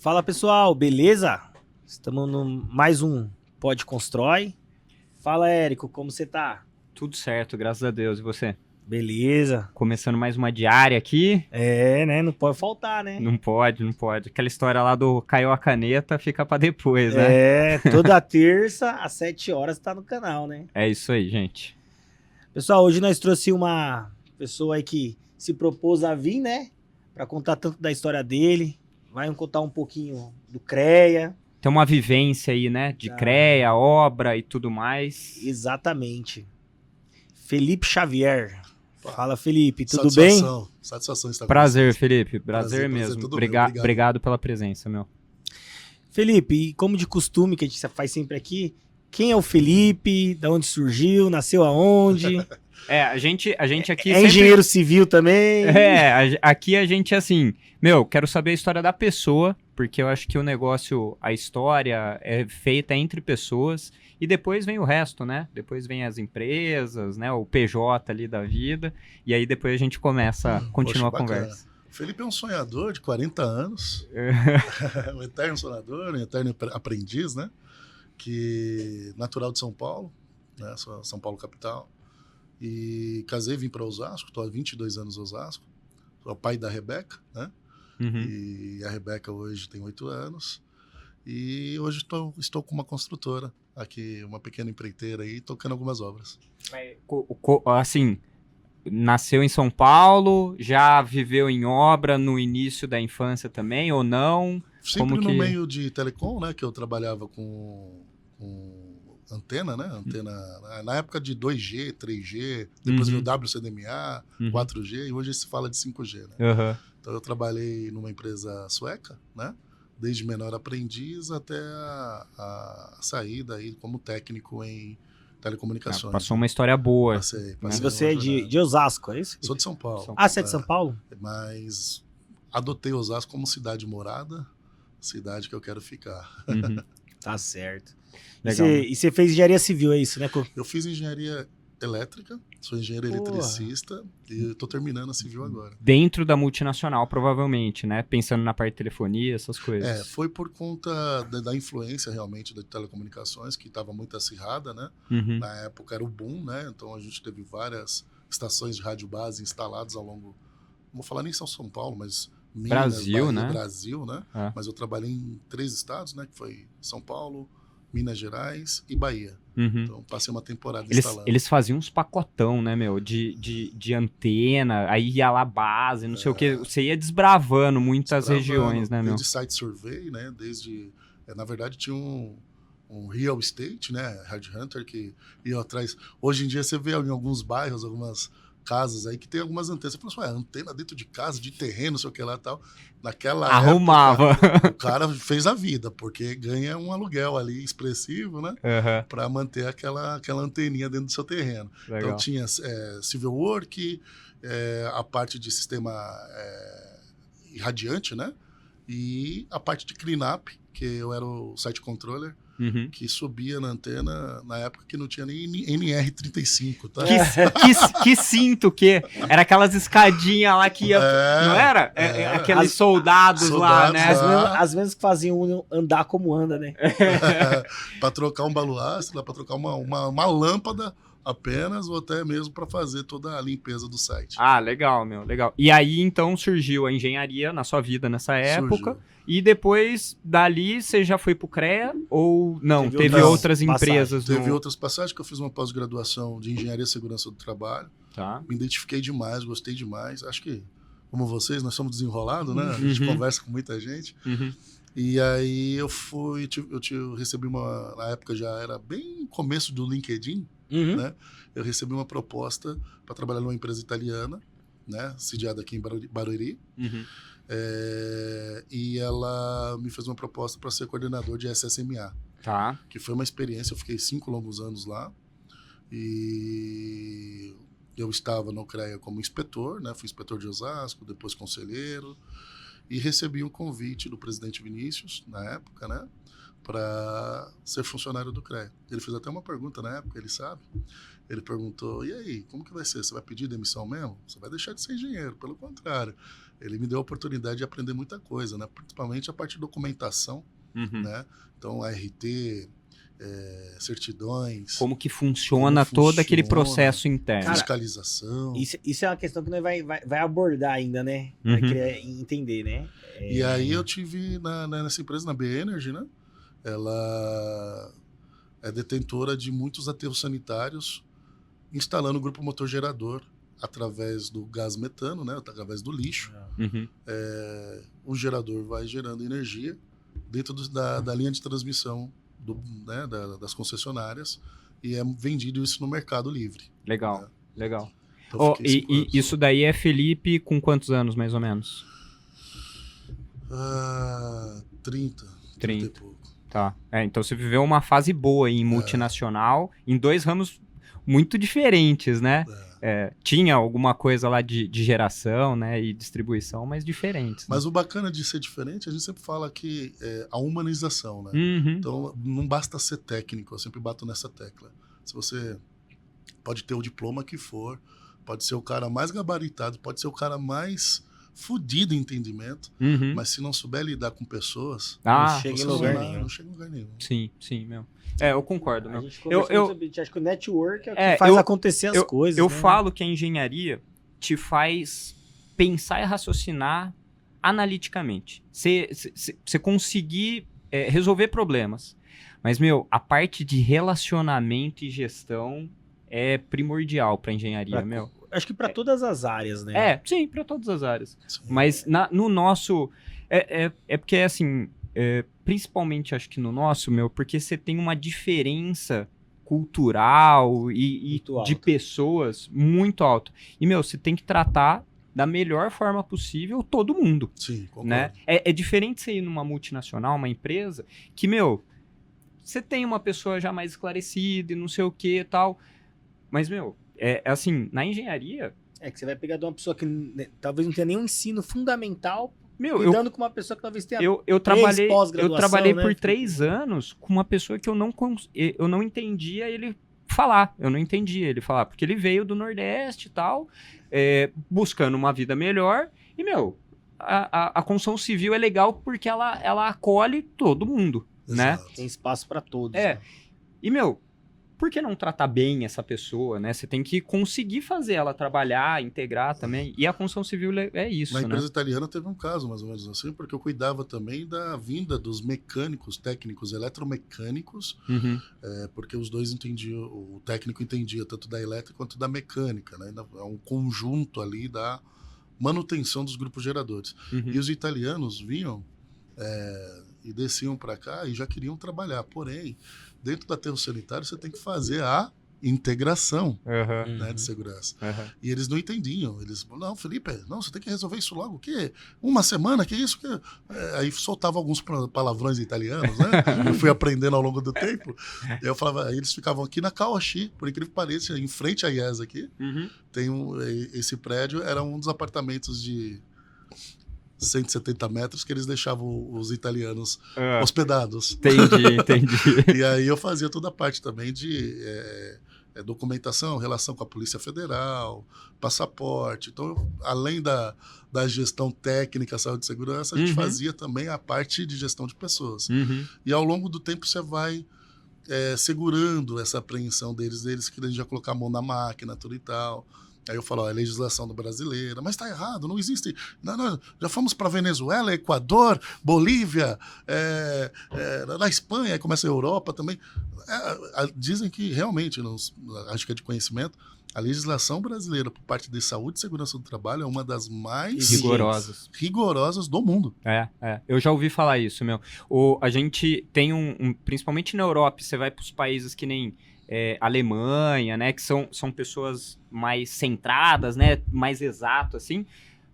Fala pessoal, beleza? Estamos no mais um Pod Constrói. Fala Érico, como você tá? Tudo certo, graças a Deus. E você? Beleza. Começando mais uma diária aqui. Né? Não pode faltar, né? Não pode. Aquela história lá do caiu a caneta fica pra depois, né? Toda terça às 7 horas tá no canal, né? É isso aí, gente. Pessoal, hoje nós trouxe uma pessoa aí que se propôs a vir, né? Pra contar tanto da história dele. Vai contar um pouquinho do CREA. Tem uma vivência aí, né? De CREA, obra e tudo mais. Exatamente. Felipe Xavier. Fala, Felipe, tudo Satisfação, bem? Satisfação estar com Prazer, vocês. Felipe. Prazer mesmo. tudo meu, obrigado. Obrigado pela presença, meu. Felipe, e como de costume que a gente faz sempre aqui, quem é o Felipe? Da onde surgiu? Nasceu aonde? A gente aqui é engenheiro civil também? Aqui a gente, assim, quero saber a história da pessoa, porque eu acho que o negócio, a história é feita entre pessoas, e depois vem o resto, né? Depois vem as empresas, né? O PJ ali da vida, e aí depois a gente continua a conversa. O Felipe é um sonhador de 40 anos, um eterno sonhador, um eterno aprendiz, né? Que natural de São Paulo, né? São Paulo capital. E casei, vim para Osasco, estou há 22 anos em Osasco. Sou o pai da Rebeca, né? Uhum. E a Rebeca hoje tem 8 anos. E hoje estou com uma construtora aqui, uma pequena empreiteira aí, tocando algumas obras. Assim, nasceu em São Paulo, já viveu em obra no início da infância também, ou não? Sempre no meio de telecom, né? Que eu trabalhava com antena, né? Antena, na época de 2G, 3G, depois veio WCDMA, 4G, e hoje se fala de 5G, né? Uhum. Então eu trabalhei numa empresa sueca, né? Desde menor aprendiz até a saída aí como técnico em telecomunicações. Passou uma história boa. Passei Mas você é de Osasco, é isso? Sou de São Paulo. Você é de São Paulo? Mas adotei Osasco como cidade morada, cidade que eu quero ficar. Uhum. Tá certo. Legal, E você fez engenharia civil, é isso, né? Eu fiz engenharia elétrica, sou engenheiro eletricista e estou terminando a civil agora. Dentro da multinacional, provavelmente, né? Pensando na parte de telefonia, essas coisas. Foi por conta da influência realmente das telecomunicações, que estava muito acirrada, né? Uhum. Na época era o boom, né? Então a gente teve várias estações de rádio base instaladas ao longo, não vou falar nem São Paulo, mas Minas, Brasil, Bahia, né? Brasil, né? Mas eu trabalhei em 3 estados, né? Que foi São Paulo, Minas Gerais e Bahia. Uhum. Então passei uma temporada instalando. Eles faziam uns pacotão, né, de antena, aí ia lá base, não sei o que. Você ia desbravando muitas regiões, né, Desde site survey, né? Na verdade tinha um real estate, né? Headhunter que ia atrás. Hoje em dia você vê em alguns bairros, algumas casas aí que tem algumas antenas. Você fala assim, antena dentro de casa, de terreno, não sei o que lá e tal. Naquela época, o cara fez a vida, porque ganha um aluguel ali expressivo, né? Uhum. Para manter aquela anteninha dentro do seu terreno. Legal. Então tinha civil work, a parte de sistema irradiante, né? E a parte de cleanup, que eu era o site controller, que subia na antena na época que não tinha nem NR35, tá? Que cinto que era aquelas escadinhas lá que ia, não era? Aqueles soldados lá, né? As mesmas que faziam andar como anda, né? Para trocar um baluastre, para trocar uma lâmpada apenas, ou até mesmo para fazer toda a limpeza do site. Ah, legal, legal. E aí, então, surgiu a engenharia na sua vida nessa época, Surgiu. E depois, dali, você já foi pro CREA, ou não? Teve outras empresas? Teve outras passagens, que eu fiz uma pós-graduação de Engenharia e Segurança do Trabalho. Tá. Me identifiquei demais, gostei demais. Acho que, como vocês, nós somos desenrolados, né? A gente conversa com muita gente. E aí eu recebi na época já era bem começo do LinkedIn, né? Eu recebi uma proposta para trabalhar numa empresa italiana, né? Sediada aqui em Barueri. E ela me fez uma proposta para ser coordenador de SSMA. Tá. Que foi uma experiência, eu fiquei 5 longos anos lá. E eu estava no CREA como inspetor, né? Fui inspetor de Osasco, depois conselheiro. E recebi um convite do presidente Vinícius, na época, né? Para ser funcionário do CREA. Ele fez até uma pergunta na época, ele sabe. Ele perguntou, e aí, como que vai ser? Você vai pedir demissão mesmo? Você vai deixar de ser engenheiro, pelo contrário. ele me deu a oportunidade de aprender muita coisa, né? Principalmente a parte de documentação, né? Então, ART, certidões. Como que funciona todo aquele processo interno. Fiscalização. Isso é uma questão que nós vai abordar ainda, né? Vai querer entender, né? E aí eu tive nessa empresa, na B-Energy, né? Ela é detentora de muitos aterros sanitários, instalando o grupo motor gerador através do gás metano, né? Através do lixo. O gerador vai gerando energia dentro da linha de transmissão né, das concessionárias e é vendido isso no Mercado Livre. Legal, né? legal. Então, e isso daí é Felipe com quantos anos, mais ou menos? 30 e pouco. Tá. Então você viveu uma fase boa em multinacional, em 2 ramos muito diferentes, né? Tinha alguma coisa lá de geração, né, e distribuição, mas diferentes. Mas né? o bacana de ser diferente, a gente sempre fala que a humanização, né? Então, não basta ser técnico, eu sempre bato nessa tecla. Se você pode ter o diploma que for, pode ser o cara mais gabaritado, pode ser o cara mais fudido em entendimento, mas se não souber lidar com pessoas, não chega em lugar nenhum. Não chega em lugar nenhum. Sim, meu. Eu concordo, meu. A gente conversou sobre, acho que o network é o que faz acontecer as coisas. Eu né? falo que a engenharia te faz pensar e raciocinar analiticamente. Você conseguir resolver problemas. Mas, meu, a parte de relacionamento e gestão é primordial para engenharia, meu. Acho que para todas as áreas, né? Sim, para todas as áreas. Sim. Mas no nosso... porque, assim... principalmente acho que no nosso, meu, porque você tem uma diferença cultural e de pessoas muito alta. E, meu, você tem que tratar da melhor forma possível todo mundo. Sim, concordo. Né? É diferente você ir numa multinacional, uma empresa, que, meu, você tem uma pessoa já mais esclarecida e não sei o que e tal. Mas, meu, assim, na engenharia... que você vai pegar de uma pessoa que talvez não tenha nenhum ensino fundamental, meu, lidando com uma pessoa que talvez tenha eu trabalhei né? por 3 anos com uma pessoa que eu não entendia ele falar. Eu não entendia ele falar, porque ele veio do Nordeste e tal, buscando uma vida melhor. E, meu, a construção civil é legal porque ela acolhe todo mundo, né? Tem espaço para todos. É. Né? E, meu, por que não tratar bem essa pessoa, né? Você tem que conseguir fazer ela trabalhar, integrar também. E a construção civil é isso, Na né? empresa italiana teve um caso, mais ou menos assim, porque eu cuidava também da vinda dos mecânicos, técnicos, eletromecânicos, porque os dois entendiam, o técnico entendia tanto da elétrica quanto da mecânica, né? É um conjunto ali da manutenção dos grupos geradores. E os italianos vinham e desciam para cá e já queriam trabalhar, porém, dentro do aterro sanitário você tem que fazer a integração né, de segurança. E eles não entendiam. Eles falaram, não, Felipe, não, você tem que resolver isso logo. O quê? Uma semana? Que isso? Aí soltava alguns palavrões italianos, né? Eu fui aprendendo ao longo do tempo. E eu falava, eles ficavam aqui na Caoxi, por incrível que pareça, em frente à IES aqui. Tem esse prédio, era um dos apartamentos de 170 metros que eles deixavam os italianos hospedados. Entendi. E aí eu fazia toda a parte também de documentação, relação com a Polícia Federal, passaporte. Então, além da gestão técnica, saúde e segurança, a gente fazia também a parte de gestão de pessoas. E ao longo do tempo você vai segurando essa apreensão deles querendo já colocar a mão na máquina, tudo e tal. Aí eu falo, é legislação brasileira, mas está errado, não existe. Não, já fomos para Venezuela, Equador, Bolívia, na Espanha, aí começa a Europa também. Dizem que realmente, acho que é de conhecimento, a legislação brasileira por parte de saúde e segurança do trabalho é uma das mais rigorosas do mundo. Eu já ouvi falar isso, meu. A gente tem principalmente na Europa, você vai para os países que nem Alemanha, né, que são pessoas mais centradas, né, mais exato, assim,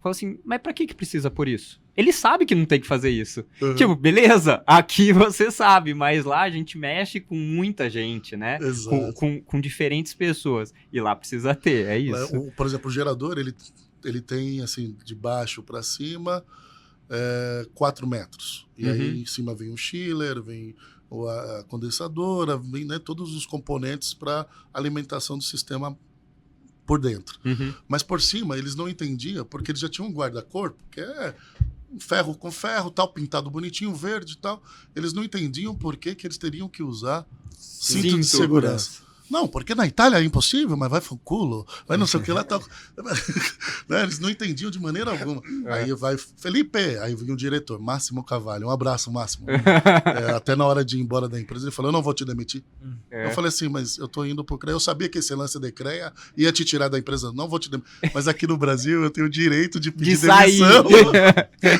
fala assim, mas pra que precisa por isso? Ele sabe que não tem que fazer isso. Tipo, beleza, aqui você sabe, mas lá a gente mexe com muita gente, né, com diferentes pessoas, e lá precisa ter, é isso. Por exemplo, o gerador, ele tem, assim, de baixo para cima, 4 metros, e aí em cima vem um chiller, vem a condensadora, vem, né, todos os componentes para alimentação do sistema por dentro. Uhum. Mas por cima, eles não entendiam, porque eles já tinham um guarda-corpo, que é um ferro com ferro, tal, pintado bonitinho, verde e tal. Eles não entendiam por que eles teriam que usar cinto de segurança. Não, porque na Itália é impossível, mas vai pro culo, vai não sei o que lá, tal. Né? Eles não entendiam de maneira alguma. Aí vai Felipe, aí vem o diretor, Máximo Cavalli, um abraço, Máximo. Até na hora de ir embora da empresa, ele falou, eu não vou te demitir. Eu falei assim, mas eu tô indo pro CREA, eu sabia que esse lance de CREA ia te tirar da empresa, não vou te demitir. Mas aqui no Brasil eu tenho o direito de pedir demissão.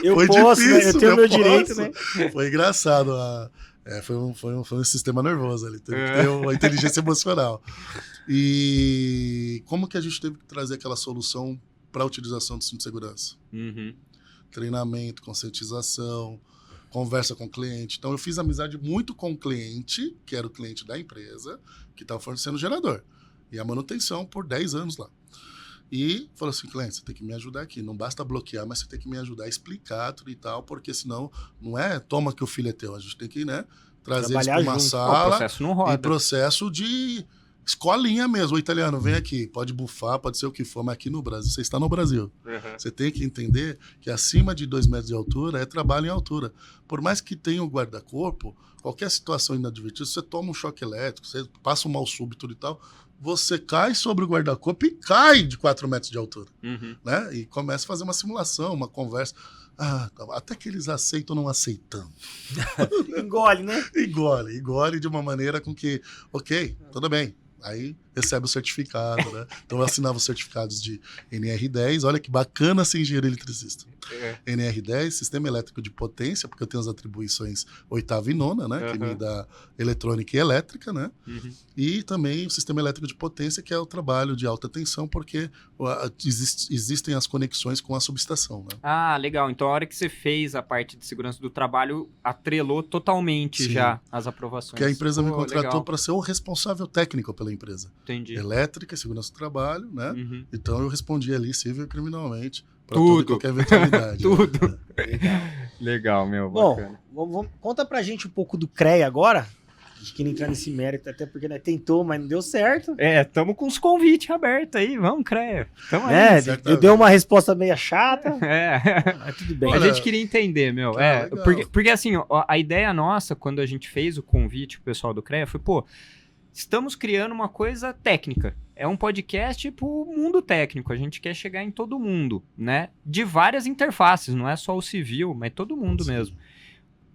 Eu Foi posso, difícil, né? Eu tenho meu direito, né? Foi engraçado. Foi um sistema nervoso ali. Teve que ter uma inteligência emocional. E como que a gente teve que trazer aquela solução para a utilização do cinto de segurança? Uhum. Treinamento, conscientização, conversa com o cliente. Então, eu fiz amizade muito com o cliente, que era o cliente da empresa, que estava fornecendo o gerador. E a manutenção por 10 anos lá. E falou assim, cliente, você tem que me ajudar aqui. Não basta bloquear, mas você tem que me ajudar a explicar tudo e tal, porque senão não é toma que o filho é teu. A gente tem que, né, trazer eles para uma sala. O processo não roda. E processo de escolinha mesmo. O italiano, vem aqui, pode bufar, pode ser o que for, mas aqui no Brasil, você está no Brasil. Você tem que entender que acima de 2 metros de altura é trabalho em altura. Por mais que tenha o guarda-corpo, qualquer situação inadvertida, você toma um choque elétrico, você passa um mal súbito e tal, você cai sobre o guarda-corpo e cai de 4 metros de altura. Né? E começa a fazer uma simulação, uma conversa. Até que eles aceitam não aceitando. Engole, né? Engole de uma maneira com que, ok, tudo bem. Aí recebe o certificado, né? Então eu assinava os certificados de NR10, olha que bacana ser engenheiro eletricista. NR10, Sistema Elétrico de Potência, porque eu tenho as atribuições 8ª e 9ª, né? Que me dá eletrônica e elétrica, né? E também o Sistema Elétrico de Potência, que é o trabalho de alta tensão, porque existem as conexões com a subestação, né? Ah, legal. Então a hora que você fez a parte de segurança do trabalho, atrelou totalmente Sim. já as aprovações. Que a empresa me contratou para ser o responsável técnico pela empresa. Entendi. Elétrica, segurança do trabalho, né? Então eu respondi ali civil e criminalmente para Tudo. toda e qualquer eventualidade. Tudo. Né? Legal, meu. Bom, Bacana. conta pra gente um pouco do CREA agora. A gente queria entrar nesse mérito, até porque nós tentou, mas não deu certo. Estamos com os convites abertos aí, vamos, CREA. Tamo aí. Eu dei uma resposta meio chata, É. mas tudo bem. Olha, A gente queria entender, meu. legal. Porque assim, a ideia nossa, quando a gente fez o convite pro pessoal do CREA, foi, pô, estamos criando uma coisa técnica. É um podcast pro mundo técnico. A gente quer chegar em todo mundo, né? De várias interfaces, não é só o civil, mas todo mundo mesmo.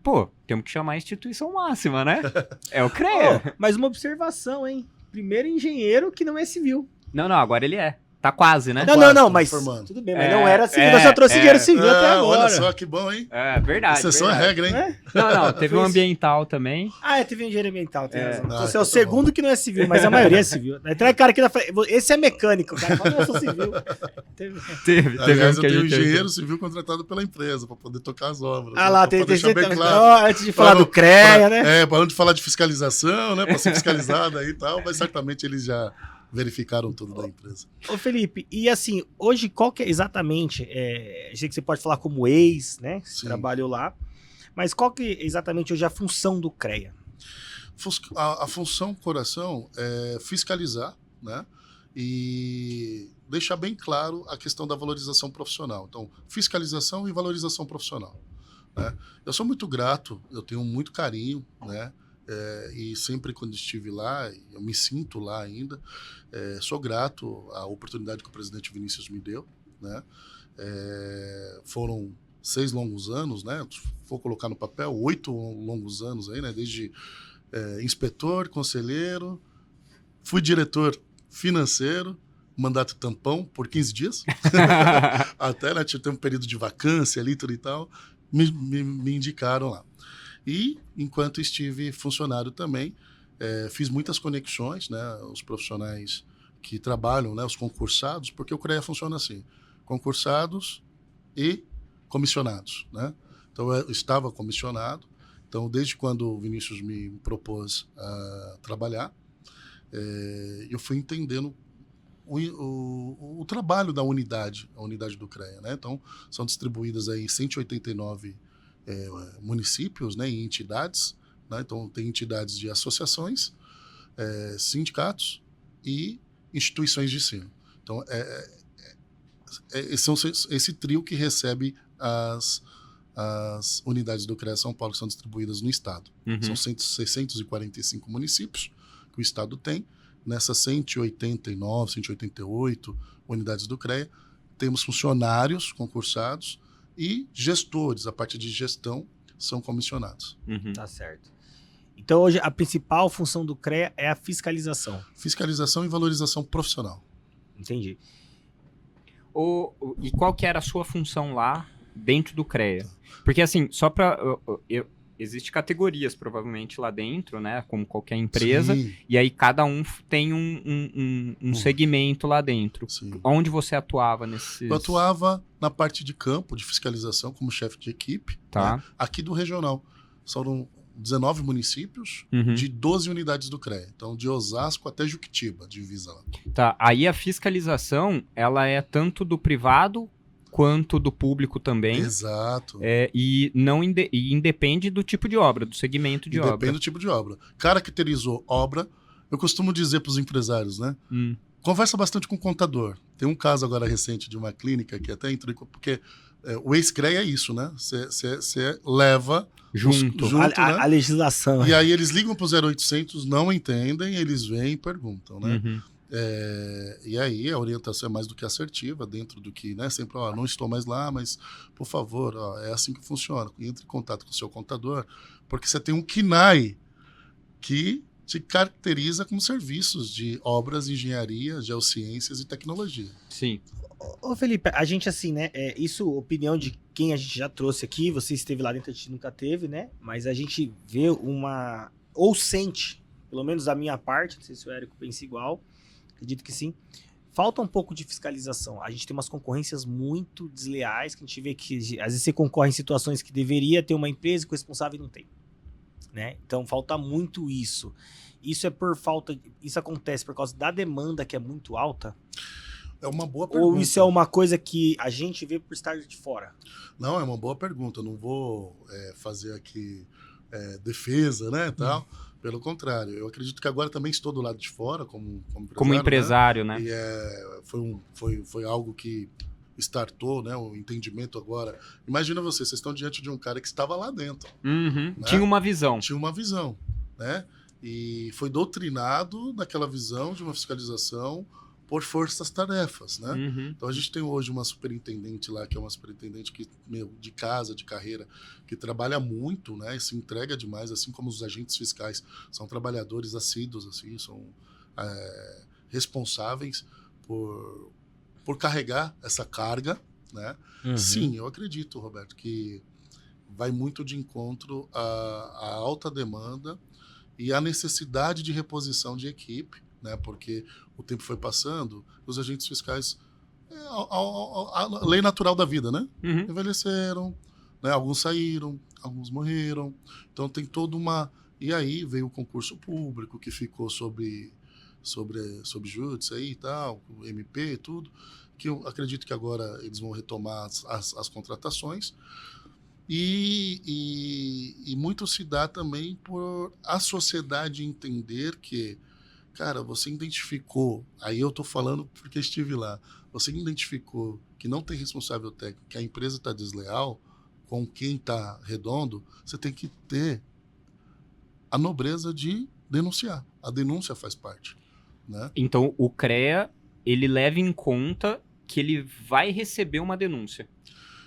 Pô, temos que chamar a instituição máxima, né? É o CREA. Mas uma observação, hein? Primeiro engenheiro que não é civil. Não, agora ele é. Tá quase, né? Não, mas formando. tudo bem, mas não era civil. Nós só trouxe engenheiro civil até agora. Olha só que bom, hein? É verdade. Exceção é regra, hein? Não, teve um ambiental também. Teve engenheiro ambiental, tem razão. Ah, Você é o tá segundo que não é civil, mas a maioria é civil. Tem cara aqui na frente, esse é mecânico, o cara fala, eu sou civil. Teve Aliás, um eu que a tenho um gente engenheiro civil contratado pela empresa para poder tocar as obras. Ah lá, pra tem deixar bem claro. claro. Antes de falar do CREA, né? Para não falar de fiscalização, né? Para ser fiscalizado aí e tal, mas certamente eles já verificaram tudo da empresa. Ô Felipe, e assim, hoje qual que é exatamente, sei que você pode falar como ex, né? Você trabalhou lá, mas qual que é exatamente hoje a função do CREA? A função coração é fiscalizar, né? E deixar bem claro a questão da valorização profissional. Então, fiscalização e valorização profissional, né? Eu sou muito grato, eu tenho muito carinho, né? E sempre quando estive lá, eu me sinto lá ainda, sou grato à oportunidade que o presidente Vinícius me deu, né? Foram 6 longos anos, né? Vou colocar no papel 8 longos anos aí, né? Desde inspetor, conselheiro, fui diretor financeiro, mandato tampão por 15 dias, até, né, tinha um período de vacância ali, tudo e tal, me indicaram lá. E, enquanto estive funcionário também, fiz muitas conexões, né, os profissionais que trabalham, né, os concursados, porque o CREA funciona assim, concursados e comissionados, né? Então, eu estava comissionado, então, desde quando o Vinícius me propôs a trabalhar, eu fui entendendo o trabalho da unidade, a unidade do CREA, né? Então, são distribuídas aí em 189 municípios, né, e entidades, né? Então, tem entidades de associações, sindicatos e instituições de ensino. Então, são esse trio que recebe as unidades do CREA São Paulo, que são distribuídas no estado. São 645 municípios que o estado tem. Nessas 189, 188 unidades do CREA, temos funcionários concursados e gestores, a parte de gestão, são comissionados. Tá certo. Então, hoje, a principal função do CREA é a fiscalização. Fiscalização e valorização profissional. Entendi. E qual que era a sua função lá dentro do CREA? Porque, assim, só para... Existem categorias, provavelmente, lá dentro, né? Como qualquer empresa. Sim. E aí, cada um tem um segmento lá dentro. Sim. Onde você atuava nesses... Eu atuava na parte de campo, de fiscalização, como chefe de equipe. Tá. Né? Aqui do regional. São 19 municípios Uhum. de 12 unidades do CREA. Então, de Osasco até Juquitiba, divisa lá. Tá. Aí, a fiscalização, ela é tanto do privado quanto do público também. Exato. E independe do tipo de obra, do segmento de obra. Depende do tipo de obra. Caracterizou obra, eu costumo dizer para os empresários, né? Conversa bastante com o contador. Tem um caso agora recente de uma clínica que até entrou, porque o ex-CREA é isso, né? Você leva junto né? A legislação. E aí eles ligam para o 0800, não entendem, eles vêm e perguntam, né? Uhum. E aí a orientação é mais do que assertiva, dentro do que, né? Sempre, não estou mais lá, mas, por favor, é assim que funciona. Entre em contato com o seu contador, porque você tem um KNAI que te caracteriza como serviços de obras, engenharia, geociências e tecnologia. Sim. Ô Felipe, a gente assim, né, isso opinião de quem a gente já trouxe aqui, você esteve lá dentro, a gente nunca teve, né, mas a gente vê ou sente, pelo menos da minha parte, não sei se o Érico pensa igual, acredito que sim, falta um pouco de fiscalização. A gente tem umas concorrências muito desleais, que a gente vê que às vezes você concorre em situações que deveria ter uma empresa que o responsável não tem, né? Então falta muito isso. Isso acontece por causa da demanda que é muito alta? É uma boa pergunta. Ou isso é uma coisa que a gente vê por estar de fora? Não, é uma boa pergunta. Eu não vou fazer aqui defesa, né, tal. Pelo contrário, eu acredito que agora também estou do lado de fora como empresário, né? E foi algo que startou, né, o entendimento agora. Imagina vocês estão diante de um cara que estava lá dentro. Uhum. Né? Tinha uma visão. Tinha uma visão, né? E foi doutrinado naquela visão de uma fiscalização por forças-tarefas, né? Uhum. Então a gente tem hoje uma superintendente lá, que é uma superintendente de casa, de carreira, que trabalha muito, né? E se entrega demais, assim como os agentes fiscais são trabalhadores assíduos, assim, são responsáveis por carregar essa carga, né? Uhum. Sim, eu acredito, Roberto, que vai muito de encontro à alta demanda e à necessidade de reposição de equipe, né? Porque o tempo foi passando, os agentes fiscais, a lei natural da vida, né? Uhum. Envelheceram, né? Alguns saíram, alguns morreram. Então tem toda uma... E aí veio o concurso público, que ficou sobre júdice aí e tal, o MP e tudo, que eu acredito que agora eles vão retomar as contratações. E muito se dá também por a sociedade entender que, cara, você identificou, aí eu estou falando porque estive lá, você identificou que não tem responsável técnico, que a empresa está desleal com quem está redondo, você tem que ter a nobreza de denunciar. A denúncia faz parte, né? Então, o CREA, ele leva em conta que ele vai receber uma denúncia.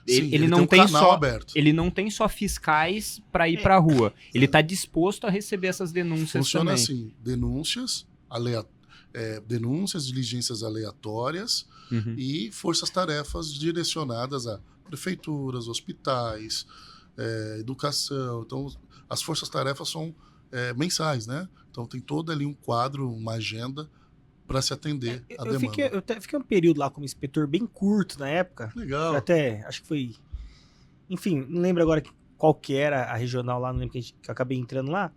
Sim, Ele não tem canal só aberto. Ele não tem só fiscais para ir para a rua. Ele está disposto a receber essas denúncias Funciona também. assim, denúncias, diligências aleatórias Uhum. e forças-tarefas direcionadas a prefeituras, hospitais, educação. Então, as forças-tarefas são mensais, né? Então, tem todo ali um quadro, uma agenda para se atender à demanda. Eu fiquei um período lá como inspetor bem curto na época. Legal. Até, acho que foi... Enfim, não lembro agora qual que era a regional lá, não lembro que eu acabei entrando lá.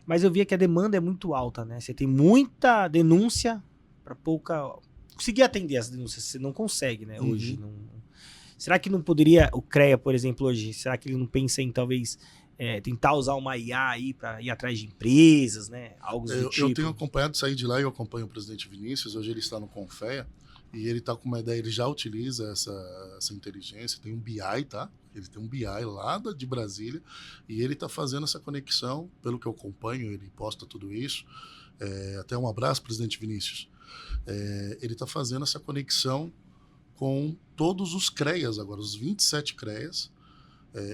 Mas eu via que a demanda é muito alta, né? Você tem muita denúncia para pouca... Conseguir atender as denúncias, você não consegue, né? Uhum. Hoje. Será que não poderia, o CREA, por exemplo, hoje, será que ele não pensa em talvez tentar usar uma IA aí para ir atrás de empresas, né? Algo do tipo. Eu tenho acompanhado, saí de lá e eu acompanho o presidente Vinícius, hoje ele está no Confea, E ele tá com uma ideia, ele já utiliza essa inteligência, tem um BI, tá? Ele tem um BI lá de Brasília, e ele tá fazendo essa conexão, pelo que eu acompanho, ele posta tudo isso. Até um abraço, presidente Vinícius. Ele tá fazendo essa conexão com todos os CREAs agora, os 27 CREAs,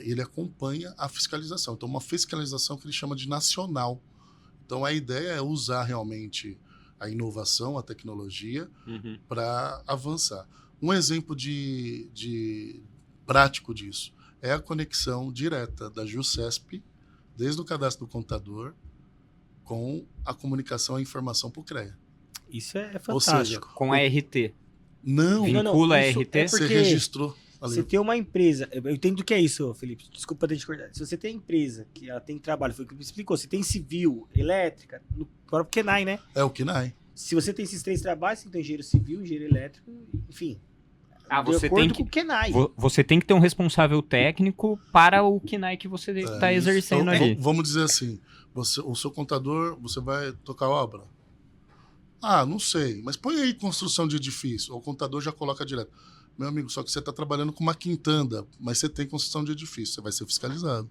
ele acompanha a fiscalização. Então, uma fiscalização que ele chama de nacional. Então, a ideia é usar realmente a inovação, a tecnologia, para avançar. Um exemplo de prático disso é a conexão direta da JuCesp, desde o cadastro do contador, com a comunicação e informação para o CREA. Isso é Ou seja, fantástico. Com a RT. Não, Vincula a isso RT? é você porque registrou ali. Você tem uma empresa, eu entendo o que é isso, Felipe, desculpa ter te cortado. Se você tem empresa que ela tem trabalho, foi o que me explicou, você tem civil, elétrica, no próprio KENAI, né? É o KINAI. Se você tem esses 3 trabalhos, você tem engenheiro civil, engenheiro elétrico, enfim. Você de tem acordo que com o KENAI. Você tem que ter um responsável técnico para o KINAI que você está exercendo Então, ali. vamos dizer assim, o seu contador, você vai tocar obra? Ah, não sei, mas põe aí construção de edifício, o contador já coloca direto. Meu amigo, só que você está trabalhando com uma quintanda, mas você tem construção de edifício, você vai ser fiscalizado.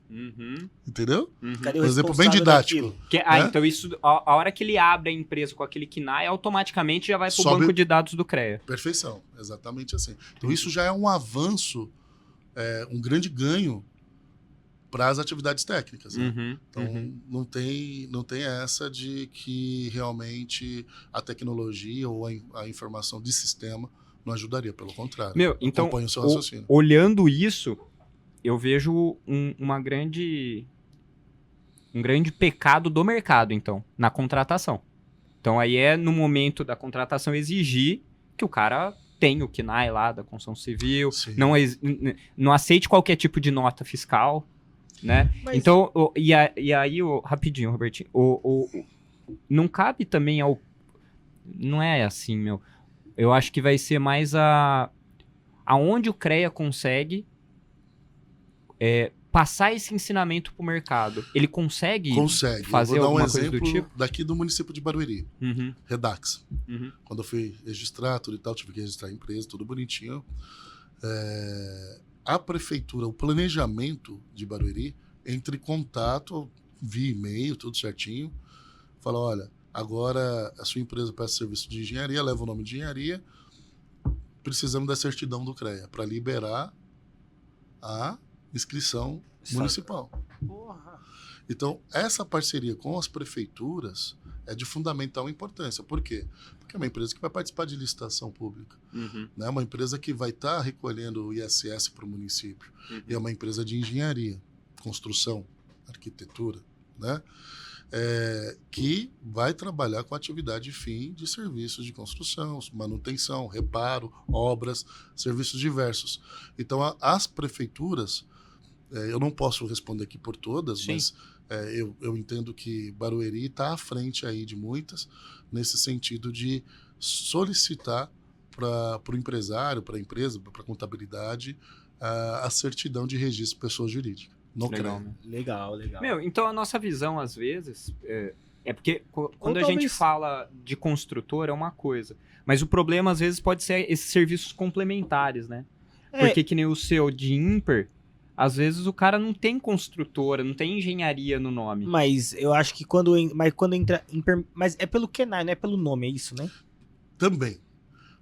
Entendeu? Cadê o Um exemplo bem responsável didático. daquilo? Então isso, a hora que ele abre a empresa com aquele KINAI, automaticamente já vai para o Sobe- banco de dados do CREA. Perfeição, exatamente assim. Então isso já é um avanço, um grande ganho para as atividades técnicas. Né? Então não tem essa de que realmente a tecnologia ou a informação de sistema não ajudaria, pelo contrário. Meu, então, acompanho o seu raciocínio. olhando isso, eu vejo um grande pecado do mercado, então, na contratação. Então aí é no momento da contratação exigir que o cara tenha o KINAI lá da construção civil, Sim. não aceite qualquer tipo de nota fiscal, né? Mas- Então, e aí, rapidinho, Robertinho, não cabe também ao... Não é assim, meu. Eu acho que vai ser mais aonde o CREA consegue passar esse ensinamento pro mercado. Ele consegue Consegue. fazer Eu vou dar um alguma coisa do exemplo tipo? daqui do município de Barueri, Uhum, Redax. uhum. Quando eu fui registrar tudo e tal, tive que registrar a empresa, tudo bonitinho. A prefeitura, o planejamento de Barueri, entre em contato via e-mail, tudo certinho, fala, olha, agora a sua empresa presta serviço de engenharia, leva o nome de engenharia, precisamos da certidão do CREA para liberar a inscrição municipal. Porra. Então, essa parceria com as prefeituras é de fundamental importância. Por quê? Porque é uma empresa que vai participar de licitação pública. Né? Uma empresa que vai estar recolhendo o ISS para o município. E é uma empresa de engenharia, construção, arquitetura, né? Que vai trabalhar com atividade fim de serviços de construção, manutenção, reparo, obras, serviços diversos. Então, as prefeituras, eu não posso responder aqui por todas, Sim. mas eu entendo que Barueri está à frente aí de muitas, nesse sentido de solicitar para o empresário, para a empresa, para a contabilidade, a certidão de registro de pessoa jurídica. No Legal, CREA. né? Legal, legal. Meu, então a nossa visão, às vezes, é porque quando a talvez- gente fala de construtor é uma coisa, mas o problema, às vezes, pode ser esses serviços complementares, né? Porque que nem o seu de ímper, às vezes o cara não tem construtora, não tem engenharia no nome. Mas eu acho que quando entra... Mas é pelo KENAI, não é pelo nome, é isso, né? Também.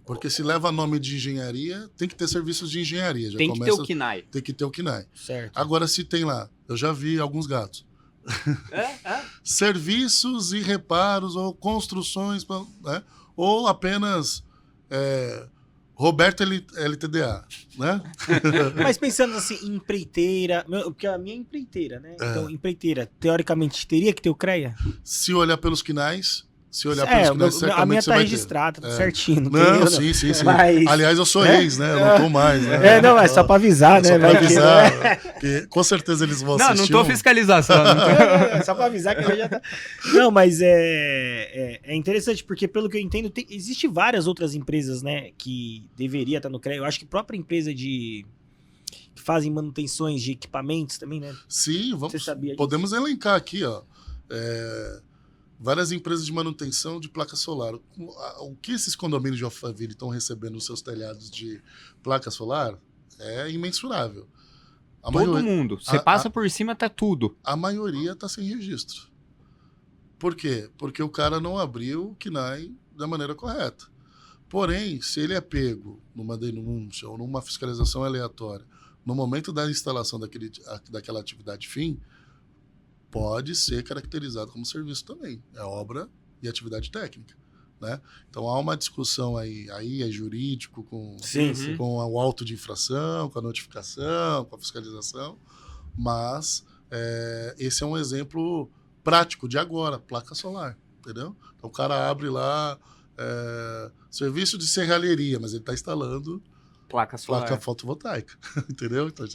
Porque se leva nome de engenharia, tem que ter serviços de engenharia. Já Tem que ter começa, o KINAI. tem que ter o KINAI. Certo. Agora, se tem lá, eu já vi alguns gatos. Serviços e reparos ou construções, né? Ou apenas Roberto LTDA, né? Mas pensando assim, em empreiteira, porque a minha é empreiteira, né? Então, empreiteira, teoricamente, teria que ter o CREA? Se olhar pelos quinais, a minha certamente você tá vai registrada, tudo certinho. ter. Não, tem Não, erro, sim, sim, sim. Mas- Aliás, eu sou ex, né? Eu não tô mais, né? não, é só pra avisar, né? Só pra Vai que- avisar. Que, com certeza eles vão Não, não assistir. tô fiscalização. Não tô... É só pra avisar que eu já tá. Não, mas é interessante, porque pelo que eu entendo, existe várias outras empresas, né, que deveria estar no CREA. Eu acho que a própria empresa que fazem manutenções de equipamentos também, né? Sim, Você sabia disso? podemos elencar aqui, ó. várias empresas de manutenção de placa solar. O que esses condomínios de Alphaville estão recebendo nos seus telhados de placa solar é imensurável. Todo mundo. Você passa por cima, tá tudo. A maioria está sem registro. Por quê? Porque o cara não abriu o KNAI da maneira correta. Porém, se ele é pego numa denúncia ou numa fiscalização aleatória, no momento da instalação daquela atividade fim, pode ser caracterizado como serviço também. É obra e atividade técnica. Né? Então há uma discussão aí é jurídico com o auto de infração, com a notificação, com a fiscalização, mas esse é um exemplo prático de agora, placa solar, entendeu? Então o cara abre lá serviço de serralheria, mas ele está instalando placa fotovoltaica, entendeu? Então,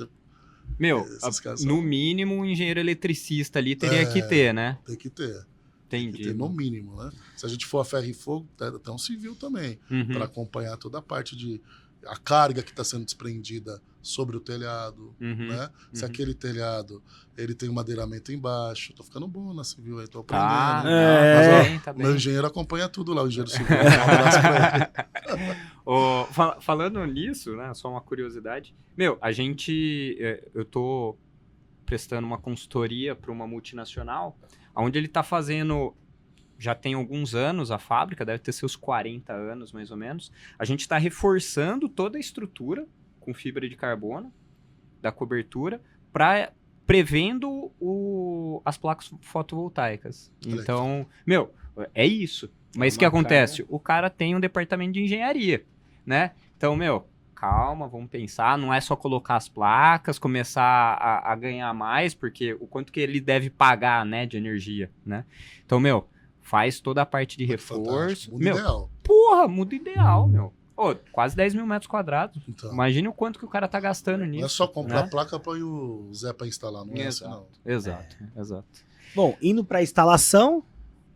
no mínimo um engenheiro eletricista ali teria que ter, né? Tem que ter. Entendi. Tem que ter no mínimo, né? Se a gente for a ferro e fogo, tem um civil também, para acompanhar toda a parte de a carga que está sendo desprendida sobre o telhado, né? Se aquele telhado ele tem um madeiramento embaixo, tô ficando bom na civil aí, tô aprendendo. Mas, ó, meu engenheiro acompanha tudo lá, o engenheiro civil. Um abraço pra ele. Falando nisso, né? Só uma curiosidade. Eu tô prestando uma consultoria para uma multinacional, onde ele está fazendo, já tem alguns anos a fábrica, deve ter seus 40 anos mais ou menos. A gente está reforçando toda a estrutura com fibra de carbono da cobertura, prevendo as placas fotovoltaicas. Então, é isso. Mas o que acontece? O cara tem um departamento de engenharia, né? Então, calma, vamos pensar, não é só colocar as placas, começar a ganhar mais, porque o quanto que ele deve pagar, né, de energia, né? Então, faz toda a parte de reforço. Muda ideal. Porra, muda ideal, quase 10 mil metros quadrados. Então, imagine o quanto que o cara tá gastando nisso. Não é só comprar a placa para o Zé para instalar, não é assim, não. Exato. Bom, indo para instalação,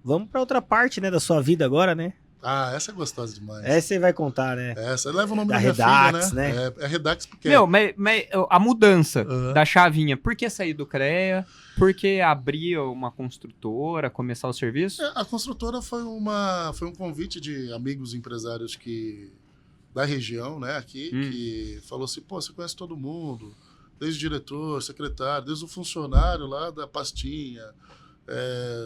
vamos para outra parte, né, da sua vida agora, né? Ah, essa é gostosa demais. Essa você vai contar, né? Essa leva o nome da minha Redax, filha, né? É Redax porque... mas a mudança da chavinha, por que sair do CREA? Por que abrir uma construtora, começar o serviço? A construtora foi um convite de amigos empresários da região, né, aqui, que falou assim, você conhece todo mundo, desde o diretor, secretário, desde o funcionário lá da pastinha,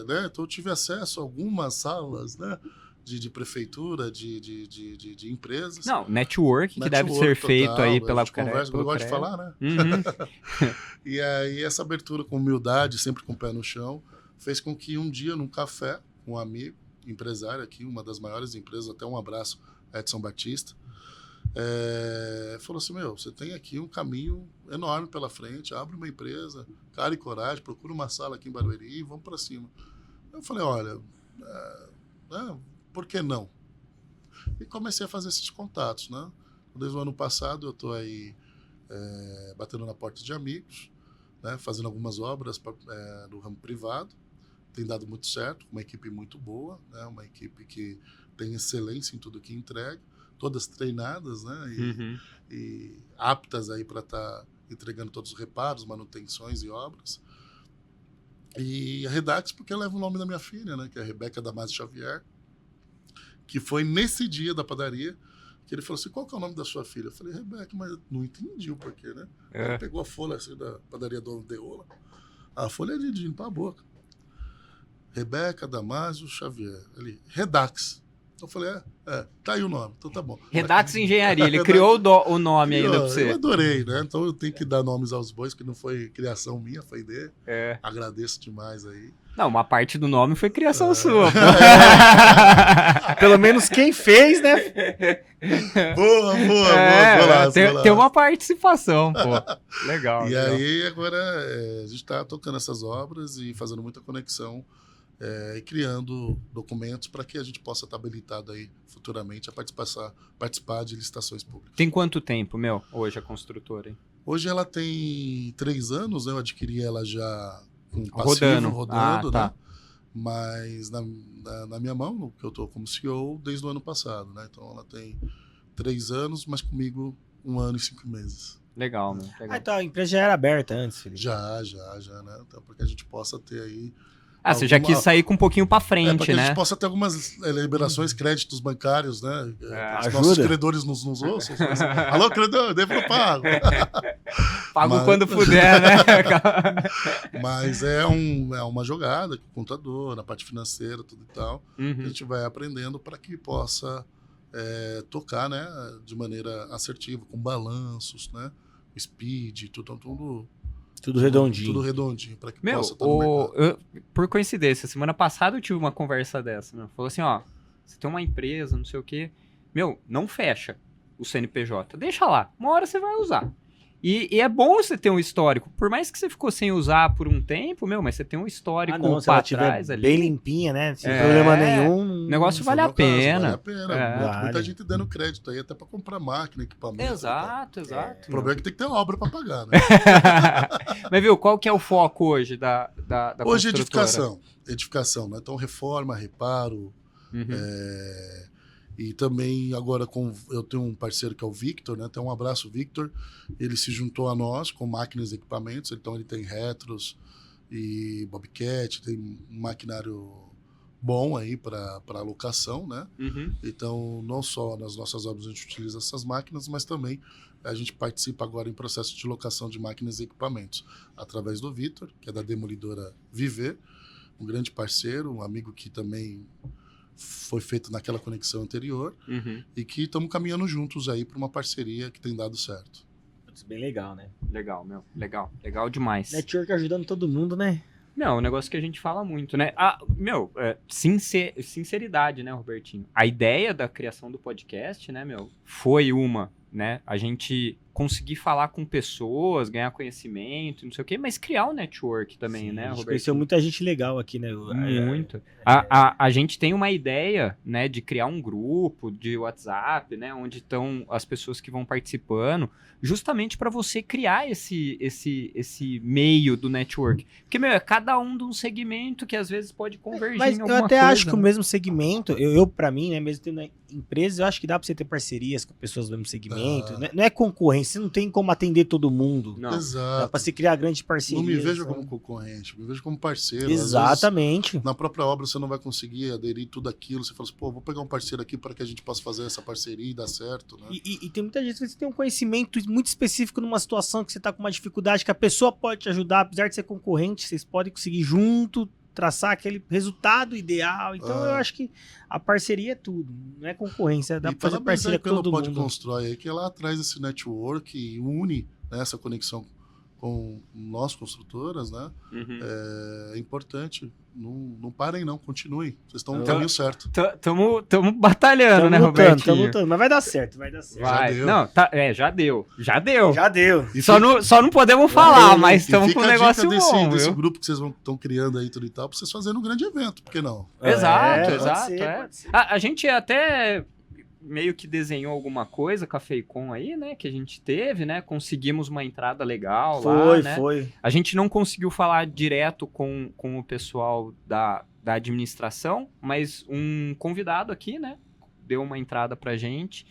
né? Então eu tive acesso a algumas salas, né? De prefeitura, de empresas. Não, network que deve ser total, feito aí pela conversa, eu gosto de falar, né? E aí essa abertura com humildade, sempre com o pé no chão, fez com que um dia, num café, um amigo, empresário aqui, uma das maiores empresas, até um abraço, Edson Batista, falou assim, você tem aqui um caminho enorme pela frente, abre uma empresa, cara e coragem, procura uma sala aqui em Barueri e vamos para cima. Eu falei, olha, por que não? E comecei a fazer esses contatos, né? Desde o ano passado eu estou aí batendo na porta de amigos, né? Fazendo algumas obras no ramo privado. Tem dado muito certo, uma equipe muito boa, né? Uma equipe que tem excelência em tudo que entrega, todas treinadas, né? E aptas aí para estar entregando todos os reparos, manutenções e obras. E a Redax, porque leva o nome da minha filha, né? Que é a Rebeca Damasio Xavier, que foi nesse dia da padaria que ele falou assim, qual que é o nome da sua filha? Eu falei, Rebeca, mas eu não entendi o porquê, né? Ele pegou a folha assim da padaria Dona Deola, a folha de limpar a boca. Rebeca Damasio Xavier. Ele, Redax. Eu falei, tá aí o nome, então tá bom. Redax Engenharia, ele criou o nome ainda pra você. Eu adorei, né? Então eu tenho que dar nomes aos bois, que não foi criação minha, foi dele. Agradeço demais aí. Não, uma parte do nome foi criação sua. Pelo menos quem fez, né? Boa. Tem uma participação, pô. Legal. E aí, agora, a gente tá tocando essas obras e fazendo muita conexão e criando documentos para que a gente possa estar habilitado aí futuramente a participar de licitações públicas. Tem quanto tempo, hoje a construtora? Hein? Hoje ela tem 3 anos, né? Eu adquiri ela já com passivo, rodando, tá. né? Mas na minha mão, que eu estou como CEO desde o ano passado, né? Então ela tem 3 anos, mas comigo 1 ano e 5 meses. Legal, Legal. Então a empresa já era aberta antes, Felipe? Já, né? Então, para que a gente possa ter aí Ah, você já quis sair com um pouquinho pra frente, para que a né? gente possa ter algumas liberações, créditos bancários, né? Os Ajuda. nossos credores nos ouçam. Alô, credor, devo não pago. Pago Mas- quando puder, né? Mas é uma jogada com o contador, na parte financeira, tudo e tal. A Uhum. gente vai aprendendo para que possa tocar, né, de maneira assertiva, com balanços, né? Speed, Tudo redondinho. Tudo redondinho, para que Meu, possa estar no mercado. por coincidência, semana passada eu tive uma conversa dessa, meu. Falou assim, ó, você tem uma empresa, não sei o quê. Meu, não fecha o CNPJ. Deixa lá. Uma hora você vai usar. E é bom você ter um histórico. Por mais que você ficou sem usar por um tempo, meu, mas você tem um histórico Se ela pra tiver trás ali. bem limpinha, né? Sem É. problema nenhum. O negócio Se vale for a o caso, pena. Vale a pena. É. Muita Vale. gente dando crédito aí até para comprar máquina, equipamento. e tal. Exato. O problema é que tem que ter obra para pagar, né? Mas viu, qual que é o foco hoje da Hoje construtora? edificação, né? Então reforma, reparo, Uhum. e também agora eu tenho um parceiro que é o Victor, né? Então um abraço, Victor. Ele se juntou a nós com máquinas e equipamentos, então ele tem retros e Bobcat, tem um maquinário bom aí para alocação, né? Uhum. Então não só nas nossas obras a gente utiliza essas máquinas, mas também a gente participa agora em processo de locação de máquinas e equipamentos através do Victor, que é da demolidora Viver, um grande parceiro, um amigo que também foi feito naquela conexão anterior Uhum. e que estamos caminhando juntos aí para uma parceria que tem dado certo. Bem legal, né? Legal, meu. Legal demais. Network ajudando todo mundo, né? Meu, é um negócio que a gente fala muito, né? Sinceridade, né, Robertinho? A ideia da criação do podcast, né, meu, foi né? A gente conseguir falar com pessoas, ganhar conhecimento, não sei o quê, mas criar um network também, né, A gente Robertinho? conheceu muita gente legal aqui, né? Muito. A gente tem uma ideia, né, de criar um grupo de WhatsApp, né, onde estão as pessoas que vão participando, justamente para você criar esse meio do network. Porque, meu, é cada um de um segmento que às vezes pode convergir Mas em eu alguma até coisa, acho que o né? mesmo segmento, eu para mim, né, mesmo tendo empresas, eu acho que dá pra você ter parcerias com pessoas do mesmo segmento. Não é concorrência, não tem como atender todo mundo. Não. Dá Exato. pra se criar grandes Não parcerias. me vejo né? como concorrente, me vejo como parceiro. Às vezes, Exatamente. na própria obra você não vai conseguir aderir tudo aquilo. Você fala assim, pô, vou pegar um parceiro aqui para que a gente possa fazer essa parceria e dar certo, né? E tem muita gente que você tem um conhecimento muito específico numa situação que você tá com uma dificuldade, que a pessoa pode te ajudar, apesar de ser concorrente, vocês podem conseguir junto traçar aquele resultado ideal. Então eu acho que a parceria é tudo, não é concorrência, dá E pra fazer parabéns parceria aí com pelo todo Pod mundo. Constrói aí, que ela traz esse network e une, né, essa conexão com nós construtoras, né? Uhum. É importante. Não parem, não. Continuem. Vocês estão no Então, caminho certo. Tamo batalhando, né, Robertinho? Tamo lutando, mas vai dar certo, vai dar certo. Já Vai. deu. Não, já deu. Já deu. E Só não podemos falar, deu, mas E estamos fica com um a negócio dica bom, desse viu? grupo que vocês estão criando aí tudo e tal, pra vocês fazerem um grande evento, por que não? Exato, pode exato. ser, É. pode ser. A gente até meio que desenhou alguma coisa com a Feicom aí, né? Que a gente teve, né? Conseguimos uma entrada legal lá, né? Foi. A gente não conseguiu falar direto com o pessoal da administração, mas um convidado aqui, né? Deu uma entrada pra gente.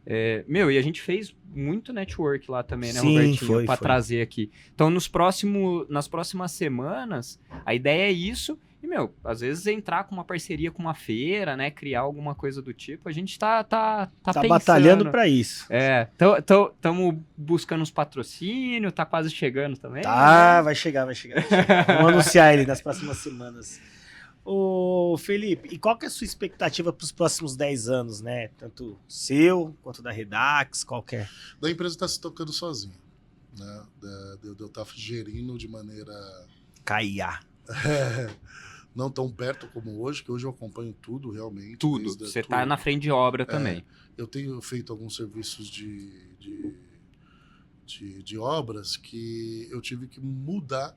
E a gente fez muito network lá também, né, Sim, Robertinho? Pra foi. trazer aqui. Então, nas próximas semanas, a ideia é isso. E, às vezes entrar com uma parceria com uma feira, né? Criar alguma coisa do tipo. A gente tá pensando. Batalhando pra isso. Estamos buscando uns patrocínios, tá quase chegando também. Tá, né? vai chegar. Vamos anunciar ele nas próximas semanas. Ô, Felipe, e qual que é a sua expectativa para os próximos 10 anos, né? Tanto seu quanto da Redax, qual que é? Da empresa está se tocando sozinha, né? Eu estar gerindo de maneira Caia. não tão perto como hoje, que hoje eu acompanho tudo realmente. Tudo. desde Você tudo. tá na frente de obra também. Eu tenho feito alguns serviços de obras que eu tive que mudar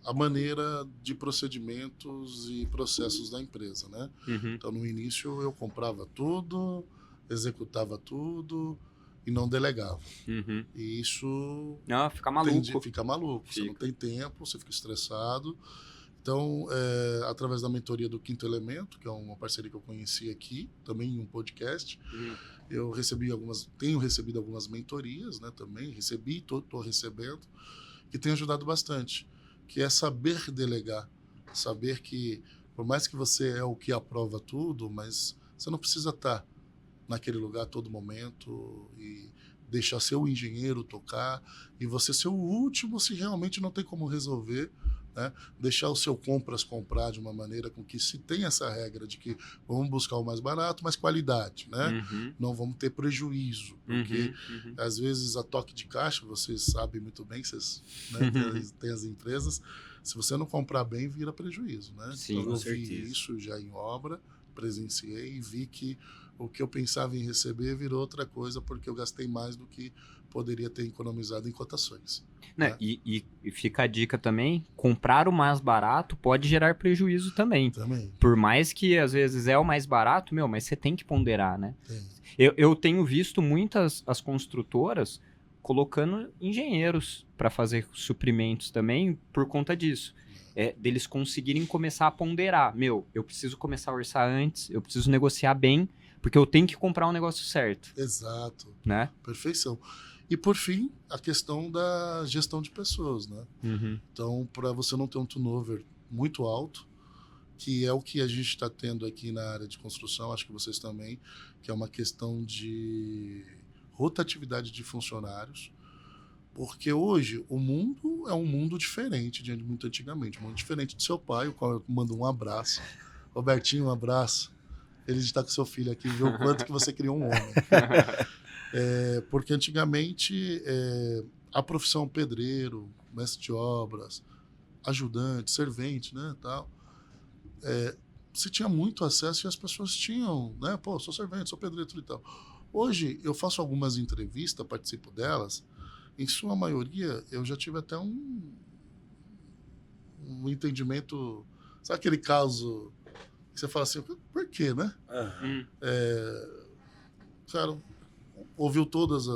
a maneira de procedimentos e processos da empresa, né? Uhum. Então, no início, eu comprava tudo, executava tudo e não delegava. Uhum. E isso Não, fica maluco. fica maluco. Você Fica. não tem tempo, você fica estressado. Então, através da mentoria do Quinto Elemento, que é uma parceria que eu conheci aqui, também em um podcast, Uhum. eu tenho recebido algumas mentorias, né, também, estou recebendo, que tem ajudado bastante, que é saber delegar saber que, por mais que você é o que aprova tudo, mas você não precisa estar naquele lugar a todo momento e deixar seu engenheiro tocar e você ser o último se realmente não tem como resolver, né? Deixar o seu compras comprar de uma maneira com que se tem essa regra de que vamos buscar o mais barato, mas qualidade, né? Não vamos ter prejuízo, porque às vezes a toque de caixa, vocês sabem muito bem, vocês, né, tem as empresas, se você não comprar bem, vira prejuízo, né? Sim, então, com eu vi certeza. isso já em obra, presenciei e vi que o que eu pensava em receber virou outra coisa porque eu gastei mais do que poderia ter economizado em cotações. Né? E fica a dica também, comprar o mais barato pode gerar prejuízo também. Também. Por mais que às vezes é o mais barato, mas você tem que ponderar, né? Tem. Eu tenho visto muitas as construtoras colocando engenheiros para fazer suprimentos também por conta disso. Deles conseguirem começar a ponderar. Eu preciso começar a orçar antes, eu preciso negociar bem, porque eu tenho que comprar um negócio certo. Exato. Né? Perfeição. E, por fim, a questão da gestão de pessoas, né? Então, para você não ter um turnover muito alto, que é o que a gente está tendo aqui na área de construção, acho que vocês também, que é uma questão de rotatividade de funcionários, porque hoje o mundo é um mundo diferente de muito antigamente, muito diferente do seu pai, o qual eu mando um abraço. Robertinho, um abraço. Ele está com seu filho aqui, viu o quanto que você criou um homem. Porque antigamente a profissão pedreiro, mestre de obras, ajudante, servente, né, tal, se tinha muito acesso e as pessoas tinham, né, pô, sou servente, sou pedreiro e tal. Hoje eu faço algumas entrevistas, participo delas, em sua maioria eu já tive até um entendimento, sabe aquele caso que você fala assim, por quê, né? Cara, ouviu todas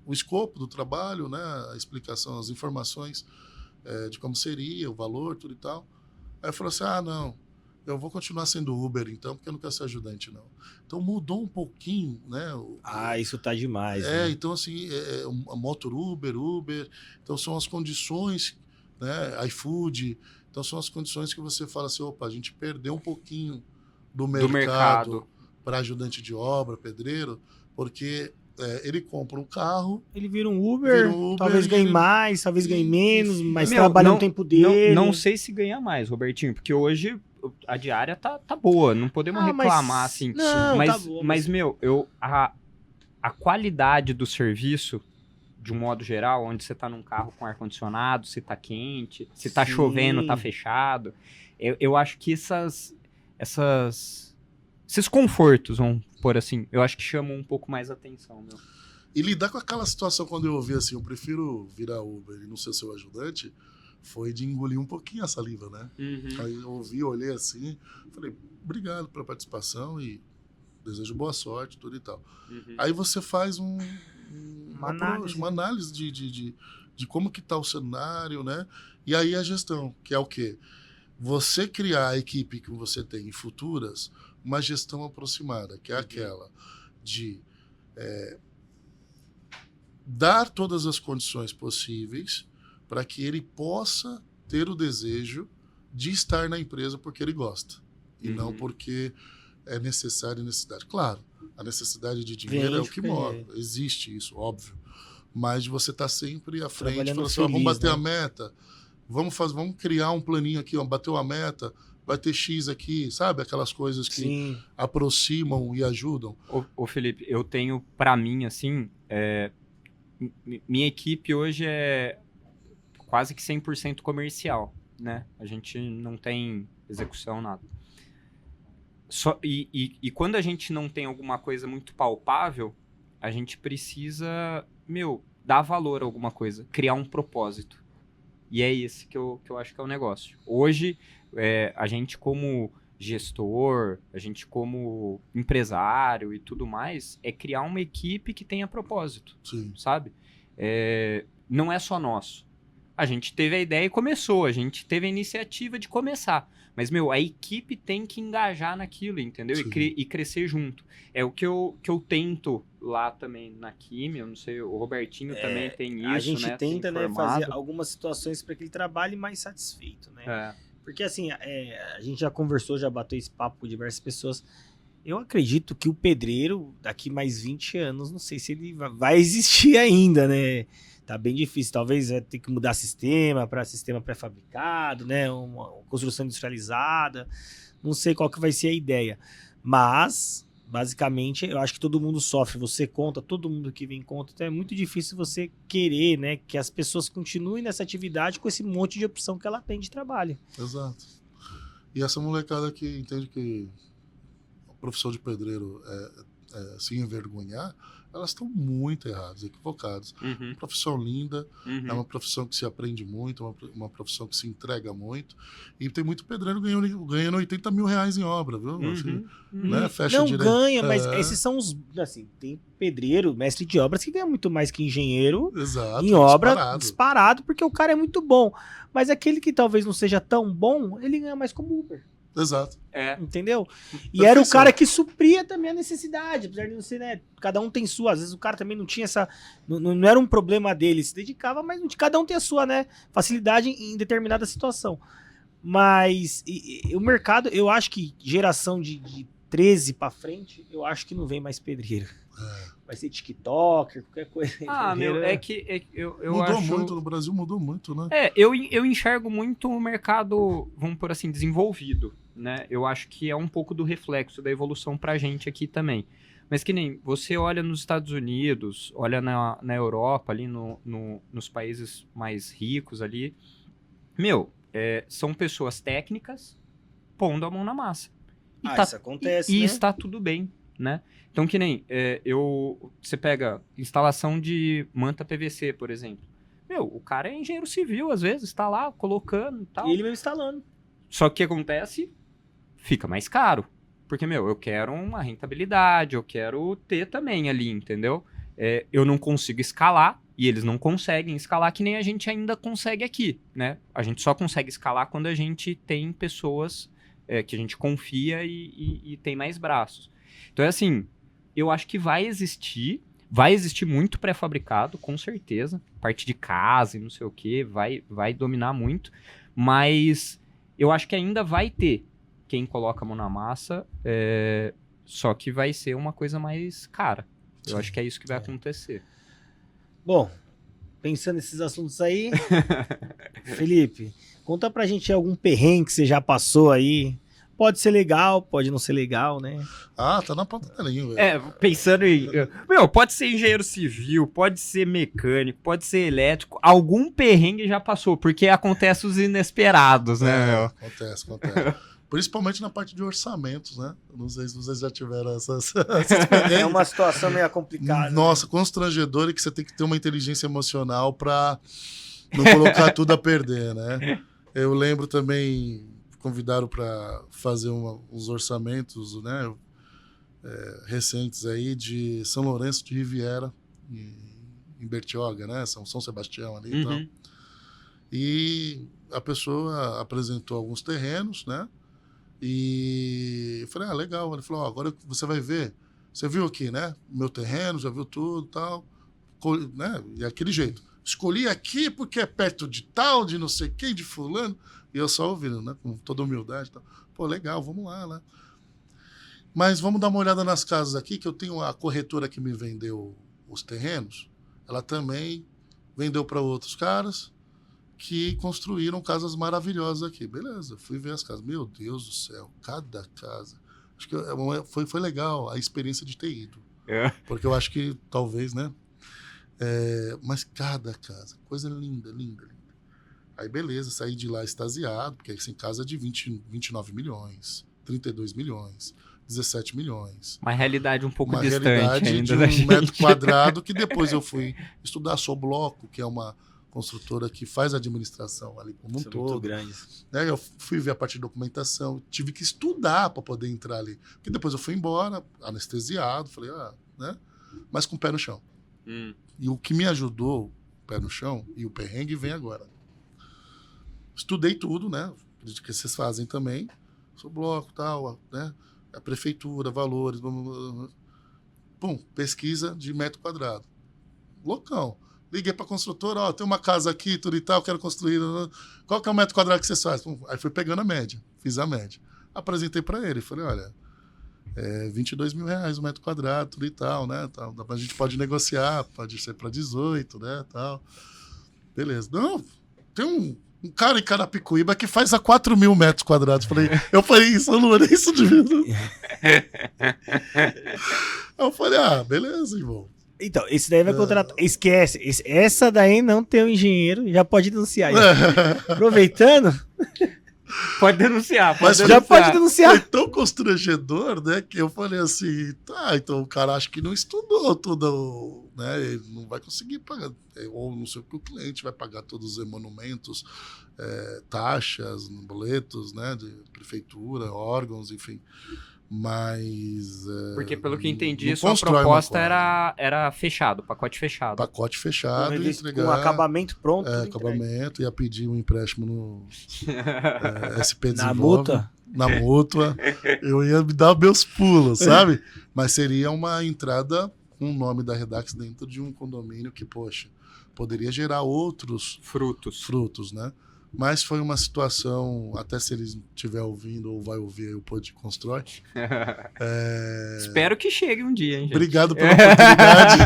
o escopo do trabalho, né, a explicação, as informações de como seria, o valor, tudo e tal. Aí falou assim, não, eu vou continuar sendo Uber então, porque eu não quero ser ajudante, não. Então mudou um pouquinho, né? Isso tá demais. Né? Então assim, a motor Uber, então são as condições, né, iFood, então são as condições que você fala assim, opa, a gente perdeu um pouquinho do mercado. Para ajudante de obra, pedreiro, porque ele compra um carro... Ele vira um Uber talvez ganhe mais, talvez ganhe menos, mas trabalha no tempo dele. Não sei se ganha mais, Robertinho, porque hoje a diária tá boa, não podemos reclamar assim. Não, tá boa, mas a qualidade do serviço, de um modo geral, onde você tá num carro com ar-condicionado, se tá quente, se tá chovendo, tá fechado, eu acho que esses confortos, vamos pôr assim, eu acho que chamam um pouco mais atenção, E lidar com aquela situação quando eu ouvi assim, eu prefiro virar Uber e não ser seu ajudante, foi de engolir um pouquinho a saliva, né? Aí eu ouvi, olhei assim, falei, obrigado pela participação e desejo boa sorte, tudo e tal. Aí você faz uma análise de como que tá o cenário, né? E aí a gestão, que é o quê? Você criar a equipe que você tem em futuras, uma gestão aproximada, que é aquela de dar todas as condições possíveis para que ele possa ter o desejo de estar na empresa porque ele gosta, e não porque é necessário e necessidade. Claro, a necessidade de dinheiro é o que move, existe isso, óbvio, mas de você estar sempre à frente, falando assim, vamos bater a meta, vamos criar um planinho aqui, bateu a meta, vai ter X aqui, sabe? Aquelas coisas que aproximam e ajudam. Ô Felipe, eu tenho para mim, assim, minha equipe hoje é quase que 100% comercial, né? A gente não tem execução, nada. E quando a gente não tem alguma coisa muito palpável, a gente precisa, dar valor a alguma coisa, criar um propósito. E é esse que eu acho que é o negócio. Hoje, a gente como gestor, a gente como empresário e tudo mais, é criar uma equipe que tenha propósito, sabe? Não é só nosso. A gente teve a ideia e começou, a gente teve a iniciativa de começar. Mas, meu, a equipe tem que engajar naquilo, entendeu? E crescer junto. É o que eu tento lá também na Química, eu não sei, o Robertinho também tem isso, A gente né? tenta, Tem né, fazer formado. algumas situações para que ele trabalhe mais satisfeito, né? É. Porque assim, a gente já conversou, já bateu esse papo com diversas pessoas. Eu acredito que o pedreiro, daqui mais 20 anos, não sei se ele vai existir ainda, né? Tá bem difícil. Talvez vai ter que mudar sistema para sistema pré-fabricado, né? Uma construção industrializada. Não sei qual que vai ser a ideia. Mas, basicamente, eu acho que todo mundo sofre. Você conta, todo mundo que vem conta. Então é muito difícil você querer, né, que as pessoas continuem nessa atividade com esse monte de opção que ela tem de trabalho. Exato. E essa molecada que entende que a profissão de pedreiro é se envergonhar, elas estão muito erradas, equivocadas. Uhum, Profissão linda, é uhum. uma profissão que se aprende muito, uma profissão que se entrega muito. E tem muito pedreiro ganhando 80 mil reais em obra, viu? Assim, né? Fecha Não direito. ganha, mas esses são os. Assim, tem pedreiro, mestre de obras que ganha muito mais que engenheiro Exato, em obra disparado. disparado, porque o cara é muito bom. Mas aquele que talvez não seja tão bom, ele ganha mais como Uber. Exato. É. Entendeu? E Perfeição. era o cara que supria também a necessidade, apesar de não ser, né? Cada um tem sua. Às vezes o cara também não tinha essa. Não era um problema dele, se dedicava, mas cada um tem a sua, né? Facilidade em determinada situação. Mas o mercado, eu acho que geração de 13 pra frente, eu acho que não vem mais pedreiro. Vai ser TikToker, qualquer coisa. Ah, pedreiro, meu, né? é que eu Mudou acho... muito, no Brasil mudou muito, né? Eu enxergo muito o mercado, vamos por assim, desenvolvido, né? Eu acho que é um pouco do reflexo da evolução pra gente aqui também. Mas que nem, você olha nos Estados Unidos, olha na Europa, ali nos países mais ricos ali, meu, são pessoas técnicas pondo a mão na massa. Isso acontece, E né? está tudo bem, né? Então, que nem, você pega instalação de manta PVC, por exemplo. Meu, o cara é engenheiro civil, às vezes, tá lá colocando e tal. E ele mesmo instalando. Só que o que acontece? Fica mais caro. Porque, meu, eu quero uma rentabilidade, eu quero ter também ali, entendeu? Eu não consigo escalar, e eles não conseguem escalar, que nem a gente ainda consegue aqui, né? A gente só consegue escalar quando a gente tem pessoas que a gente confia e tem mais braços. Então, é assim, eu acho que vai existir muito pré-fabricado, com certeza. Parte de casa e não sei o que, vai dominar muito. Mas eu acho que ainda vai ter quem coloca a mão na massa, só que vai ser uma coisa mais cara. Eu acho que é isso que vai acontecer. Bom, pensando nesses assuntos aí, Felipe, conta pra gente algum perrengue que você já passou aí. Pode ser legal, pode não ser legal, né? Ah, tá na ponta da língua. velho. Pensando em... Meu, pode ser engenheiro civil, pode ser mecânico, pode ser elétrico. Algum perrengue já passou, porque acontece os inesperados, né, meu? Acontece. Principalmente na parte de orçamentos, né? Não sei se vocês já tiveram essas experiências. É uma situação meio complicada. Nossa, constrangedor, e que você tem que ter uma inteligência emocional pra não colocar tudo a perder, né? Eu lembro também, convidaram para fazer uns orçamentos, né, recentes aí de São Lourenço de Riviera, em Bertioga, né? São Sebastião ali e tal. Uhum. E a pessoa apresentou alguns terrenos, né? E eu falei, legal. Ele falou, agora você vai ver. Você viu aqui, né? Meu terreno, já viu tudo e tal. Né? E aquele jeito. Escolhi aqui porque é perto de tal, de não sei quem, de fulano. E eu só ouvindo, né? Com toda humildade. Tal. Pô, legal, vamos lá, né? Mas vamos dar uma olhada nas casas aqui, que eu tenho a corretora que me vendeu os terrenos. Ela também vendeu para outros caras que construíram casas maravilhosas aqui. Beleza, fui ver as casas. Meu Deus do céu, cada casa. Acho que foi legal a experiência de ter ido. Porque eu acho que talvez, né? Mas cada casa, coisa linda, linda, linda. Aí beleza, saí de lá extasiado, porque assim, casa de 29 milhões, 32 milhões, 17 milhões. Uma realidade um pouco Uma distante realidade ainda de da 1 gente. metro quadrado, que depois eu fui estudar a Sobloco, que é uma construtora que faz administração ali como um São muito todo. grandes. Né? Eu fui ver a parte de documentação, tive que estudar para poder entrar ali. Porque depois eu fui embora, anestesiado, falei, né? Mas com o pé no chão. E o que me ajudou, o pé no chão, e o perrengue vem agora. estudei tudo, né? Que vocês fazem também. Sou bloco, tal, né? A prefeitura, valores, blá, blá, blá. Pum, pesquisa de metro quadrado. Loucão. Liguei pra construtora, ó, tem uma casa aqui, tudo e tal, quero construir. Qual que é o metro quadrado que vocês fazem? Pum, aí fui pegando a média, fiz a média. Apresentei pra ele, falei, olha, R$22 mil o metro quadrado, tudo e tal, né? Tal. A gente pode negociar, pode ser pra 18, né? Tal. Beleza. Não, tem um cara em Carapicuíba que faz a 4 mil metros quadrados. Eu falei, isso, não é isso de vida. Eu falei, beleza, irmão. Então, esse daí vai contratar. Esquece. Essa daí não tem um engenheiro, já pode denunciar. Aproveitando. Pode denunciar, Já pode denunciar. Foi tão constrangedor, né? Que eu falei assim, tá, então o cara acha que não estudou tudo, né? Ele não vai conseguir pagar. Ou não sei o que o cliente vai pagar todos os emolumentos, taxas, boletos, né? De prefeitura, órgãos, enfim. Mas. Porque, pelo que entendi, a sua proposta era fechado, pacote fechado. Pacote fechado, com acabamento pronto. Acabamento, ia pedir um empréstimo no SP Na Desenvolve. multa? Na mútua. Eu ia me dar meus pulos, sabe? Mas seria uma entrada com o nome da Redax dentro de um condomínio que, poxa, poderia gerar outros frutos, né? Mas foi uma situação, até se eles estiver ouvindo ou vai ouvir aí o Pod Constrói. Espero que chegue um dia, hein, gente? Obrigado pela oportunidade.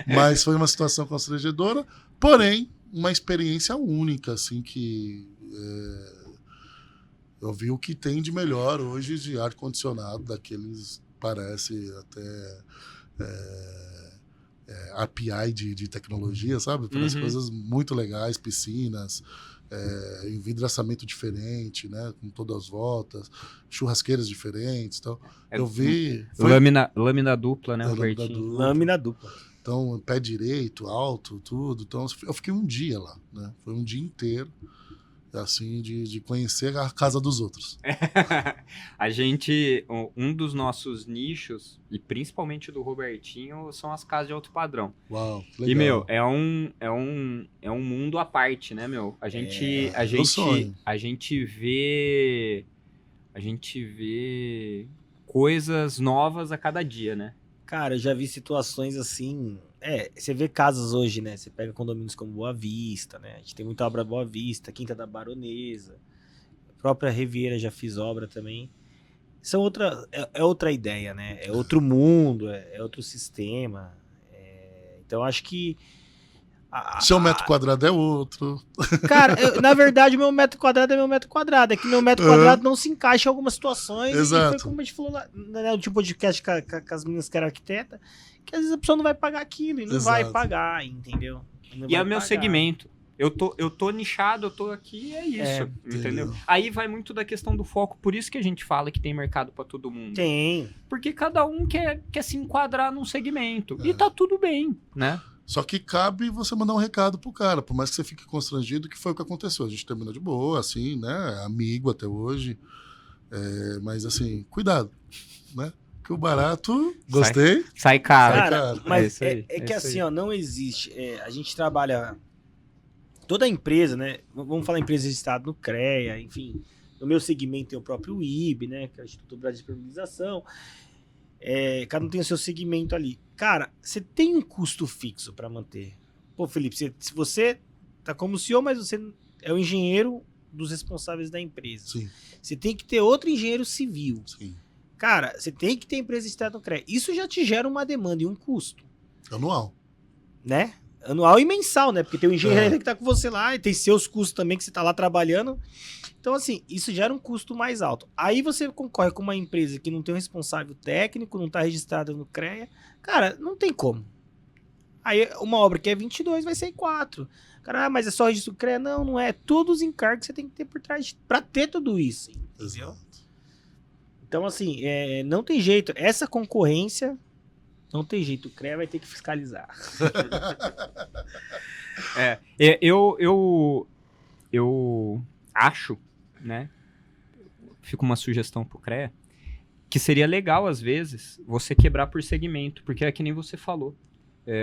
Mas foi uma situação constrangedora, porém, uma experiência única, assim, que eu vi o que tem de melhor hoje de ar-condicionado, daqueles, parece até API de tecnologia, sabe? Parece coisas muito legais, piscinas, envidraçamento diferente, né? Com todas as voltas, churrasqueiras diferentes. Então, eu vi. Lâmina dupla, né, Robertinho? Lâmina dupla. Então, pé direito, alto, tudo. Então, eu fiquei um dia lá, né? Foi um dia inteiro, assim, de conhecer a casa dos outros. Um dos nossos nichos, e principalmente do Robertinho, são as casas de alto padrão. Uau, que legal. E, meu, é um mundo à parte, né, meu? A gente vê coisas novas a cada dia, né? Cara, eu já vi situações assim. Você vê casas hoje, né? Você pega condomínios como Boa Vista, né? A gente tem muita obra Boa Vista, Quinta da Baronesa, a própria Riviera já fiz obra também. São outra ideia, né? É outro mundo, é outro sistema. Então acho que. Seu metro quadrado é outro. Cara, na verdade, meu metro quadrado é meu metro quadrado. É que meu metro quadrado não se encaixa em algumas situações. Exato. E foi como a gente falou lá, né, no podcast com as meninas que eram arquiteta, que às vezes a pessoa não vai pagar aquilo e não vai pagar, entendeu? E é o meu segmento. Eu tô nichado, eu tô aqui, é isso, entendeu? Aí vai muito da questão do foco, por isso que a gente fala que tem mercado pra todo mundo. Tem. Porque cada um quer se enquadrar num segmento. E tá tudo bem, né? Só que cabe você mandar um recado pro cara, por mais que você fique constrangido, que foi o que aconteceu. A gente terminou de boa, assim, né? Amigo até hoje. Mas, assim, cuidado, né? Que o barato, gostei. Sai caro. Cara, mas que assim, ó, não existe. A gente trabalha... Toda empresa, né? Vamos falar empresa de Estado no CREA, enfim. No meu segmento tem o próprio IB, né? Que é o Instituto Brasil de Permeabilização. Cada um tem o seu segmento ali. Cara, você tem um custo fixo para manter. Pô, Felipe, se você tá como CEO, mas você é o engenheiro dos responsáveis da empresa. Sim. Você tem que ter outro engenheiro civil. Sim. Cara, você tem que ter empresa de Estado no CREA. Isso já te gera uma demanda e um custo. Anual. Né? Anual e mensal, né? Porque tem o engenheiro que tá com você lá e tem seus custos também que você tá lá trabalhando. Então, assim, isso gera um custo mais alto. Aí você concorre com uma empresa que não tem um responsável técnico, não tá registrada no CREA. Cara, não tem como. Aí uma obra que é 22 vai ser 4. Cara, mas é só registro do CREA? Não, não é. Todos os encargos que você tem que ter por trás pra ter tudo isso. Entendeu? Exato. Então, assim, não tem jeito. Essa concorrência... Não tem jeito, o CREA vai ter que fiscalizar. Eu acho, né? Fica uma sugestão pro CREA, que seria legal, às vezes, você quebrar por segmento, porque é que nem você falou.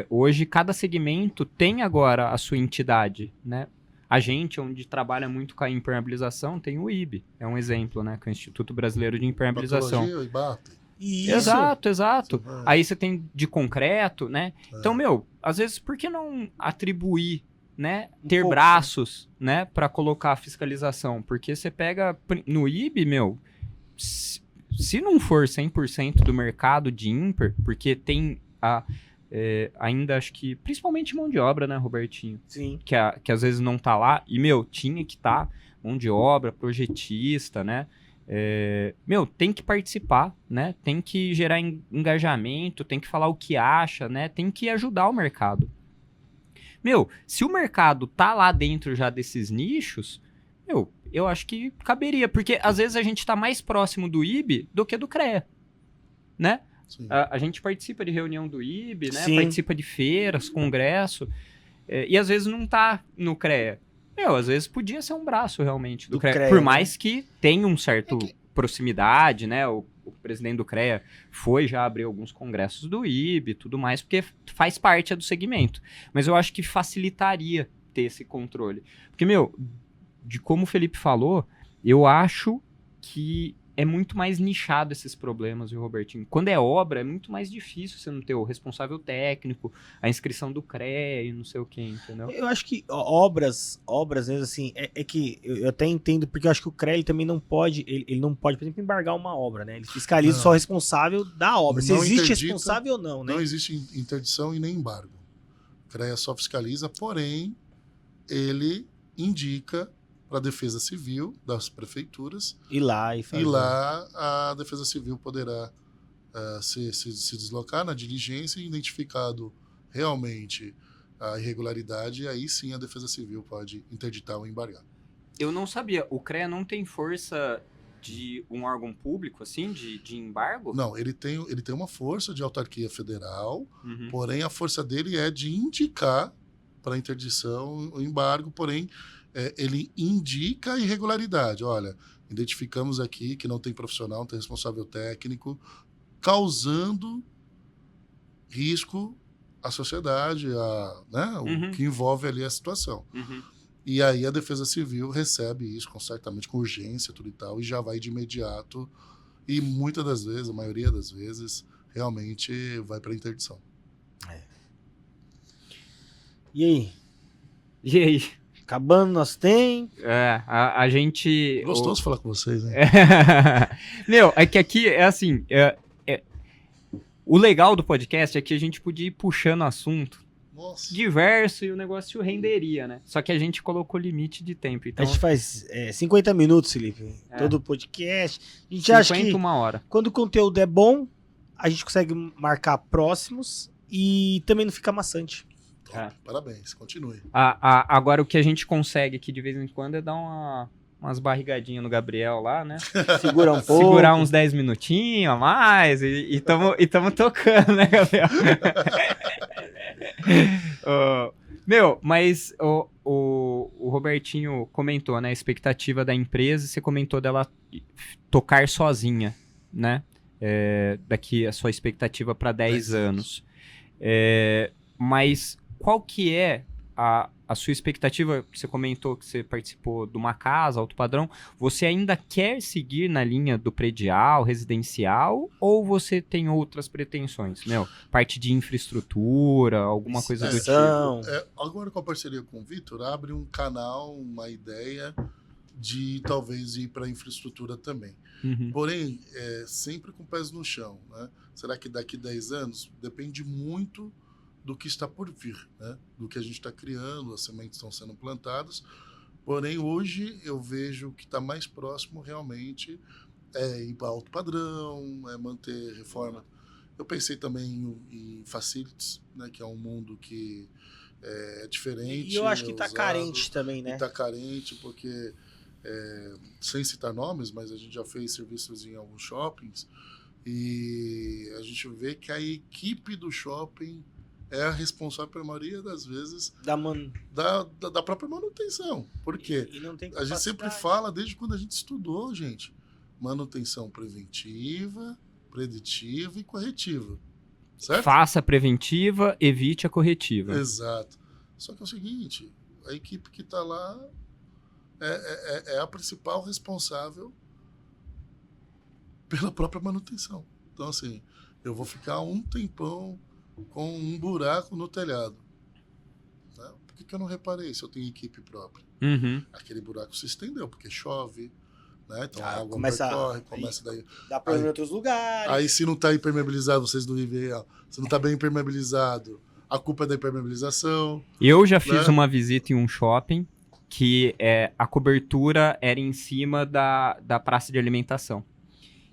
Hoje, cada segmento tem agora a sua entidade, né? A gente, onde trabalha muito com a impermeabilização, tem o IB, é um exemplo, né? Que é o Instituto Brasileiro de Impermeabilização. Patologia e bate. Exato, exato. É. Aí você tem de concreto, né? Então, às vezes, por que não atribuir, né? Ter pouco, braços, né? Pra colocar a fiscalização? Porque você pega no IB, se não for 100% do mercado de ímper, porque tem ainda, acho que, principalmente mão de obra, né, Robertinho? Sim. Que às vezes não tá lá, e, tinha que tá, mão de obra, projetista, né? Tem que participar, né? Tem que gerar engajamento, tem que falar o que acha, né? Tem que ajudar o mercado. Se o mercado tá lá dentro já desses nichos, eu acho que caberia, porque às vezes a gente tá mais próximo do IB do que do CREA, né? A gente participa de reunião do IB, né? Sim. Participa de feiras, congresso, e às vezes não tá no CREA. Às vezes podia ser um braço realmente do CREA, por mais que tenha um certo proximidade, né? O presidente do CREA foi já abrir alguns congressos do IB e tudo mais, porque faz parte do segmento. Mas eu acho que facilitaria ter esse controle. Porque, de como o Felipe falou, eu acho que é muito mais nichado esses problemas, viu, Robertinho? Quando é obra, é muito mais difícil você não ter o responsável técnico, a inscrição do CREA e não sei o que, entendeu? Eu acho que obras mesmo assim, é que eu até entendo, porque eu acho que o CREA ele também não pode, ele não pode, por exemplo, embargar uma obra, né? Ele fiscaliza só o responsável da obra. Se existe responsável ou não, né? Não existe interdição e nem embargo. O CREA só fiscaliza, porém, ele indica para a Defesa Civil das prefeituras. E lá a Defesa Civil poderá se deslocar na diligência e identificado realmente a irregularidade, e aí sim a Defesa Civil pode interditar ou embargar. Eu não sabia. O CREA não tem força de um órgão público, assim, de embargo? Não, ele tem uma força de autarquia federal, porém a força dele é de indicar para interdição o embargo, porém ele indica a irregularidade. Olha, identificamos aqui que não tem profissional, não tem responsável técnico, causando risco à sociedade, o que envolve ali a situação. E aí a Defesa Civil recebe isso certamente com urgência, tudo e tal, e já vai de imediato, e muitas das vezes, a maioria das vezes, realmente vai para interdição. E aí? E aí? Acabando nós tem. A gente... Gostoso falar com vocês, hein? É que aqui é assim... O legal do podcast é que a gente podia ir puxando assunto diverso e o negócio renderia, né? Só que a gente colocou limite de tempo. Então... A gente faz 50 minutos, Felipe. Todo podcast. A gente acha que uma hora. Quando o conteúdo é bom, a gente consegue marcar próximos e também não fica maçante. Parabéns, continue. Agora o que a gente consegue aqui de vez em quando é dar umas barrigadinhas no Gabriel lá, né? Segurar um pouco. Segurar uns 10 minutinhos a mais e tamo tocando, né, Gabriel? Mas o Robertinho comentou, né, a expectativa da empresa, e você comentou dela tocar sozinha, né? Daqui a sua expectativa para 10 anos. Mas qual que é a sua expectativa? Você comentou que você participou de uma casa, alto padrão. Você ainda quer seguir na linha do predial, residencial, ou você tem outras pretensões? Parte de infraestrutura, alguma coisa do tipo? Agora com a parceria com o Vitor, abre um canal, uma ideia de talvez ir para a infraestrutura também. Porém, sempre com pés no chão, né? Será que daqui 10 anos? Depende muito do que está por vir, né? Do que a gente está criando, as sementes estão sendo plantadas. Porém, hoje eu vejo que está mais próximo realmente ir para alto padrão, manter reforma. Eu pensei também em facilities, né? Que é um mundo que é diferente. E eu acho que está carente também, né? Está carente porque, sem citar nomes, mas a gente já fez serviços em alguns shoppings e a gente vê que a equipe do shopping é a responsável pela maioria das vezes da própria manutenção. Por quê? A gente sempre fala, desde quando a gente estudou, gente, manutenção preventiva, preditiva e corretiva. Certo? Faça a preventiva, evite a corretiva. Exato. Só que é o seguinte, a equipe que está lá é a principal responsável pela própria manutenção. Então, assim, eu vou ficar um tempão com um buraco no telhado. Né? Por que eu não reparei se eu tenho equipe própria? Uhum. Aquele buraco se estendeu, porque chove, né? Então a água começa percorre, começa daí. Dá problema em outros lugares. Aí se não está impermeabilizado, vocês não vivem, ó, se não está bem impermeabilizado, a culpa é da impermeabilização. Eu já fiz Né? uma visita em um shopping que a cobertura era em cima da praça de alimentação.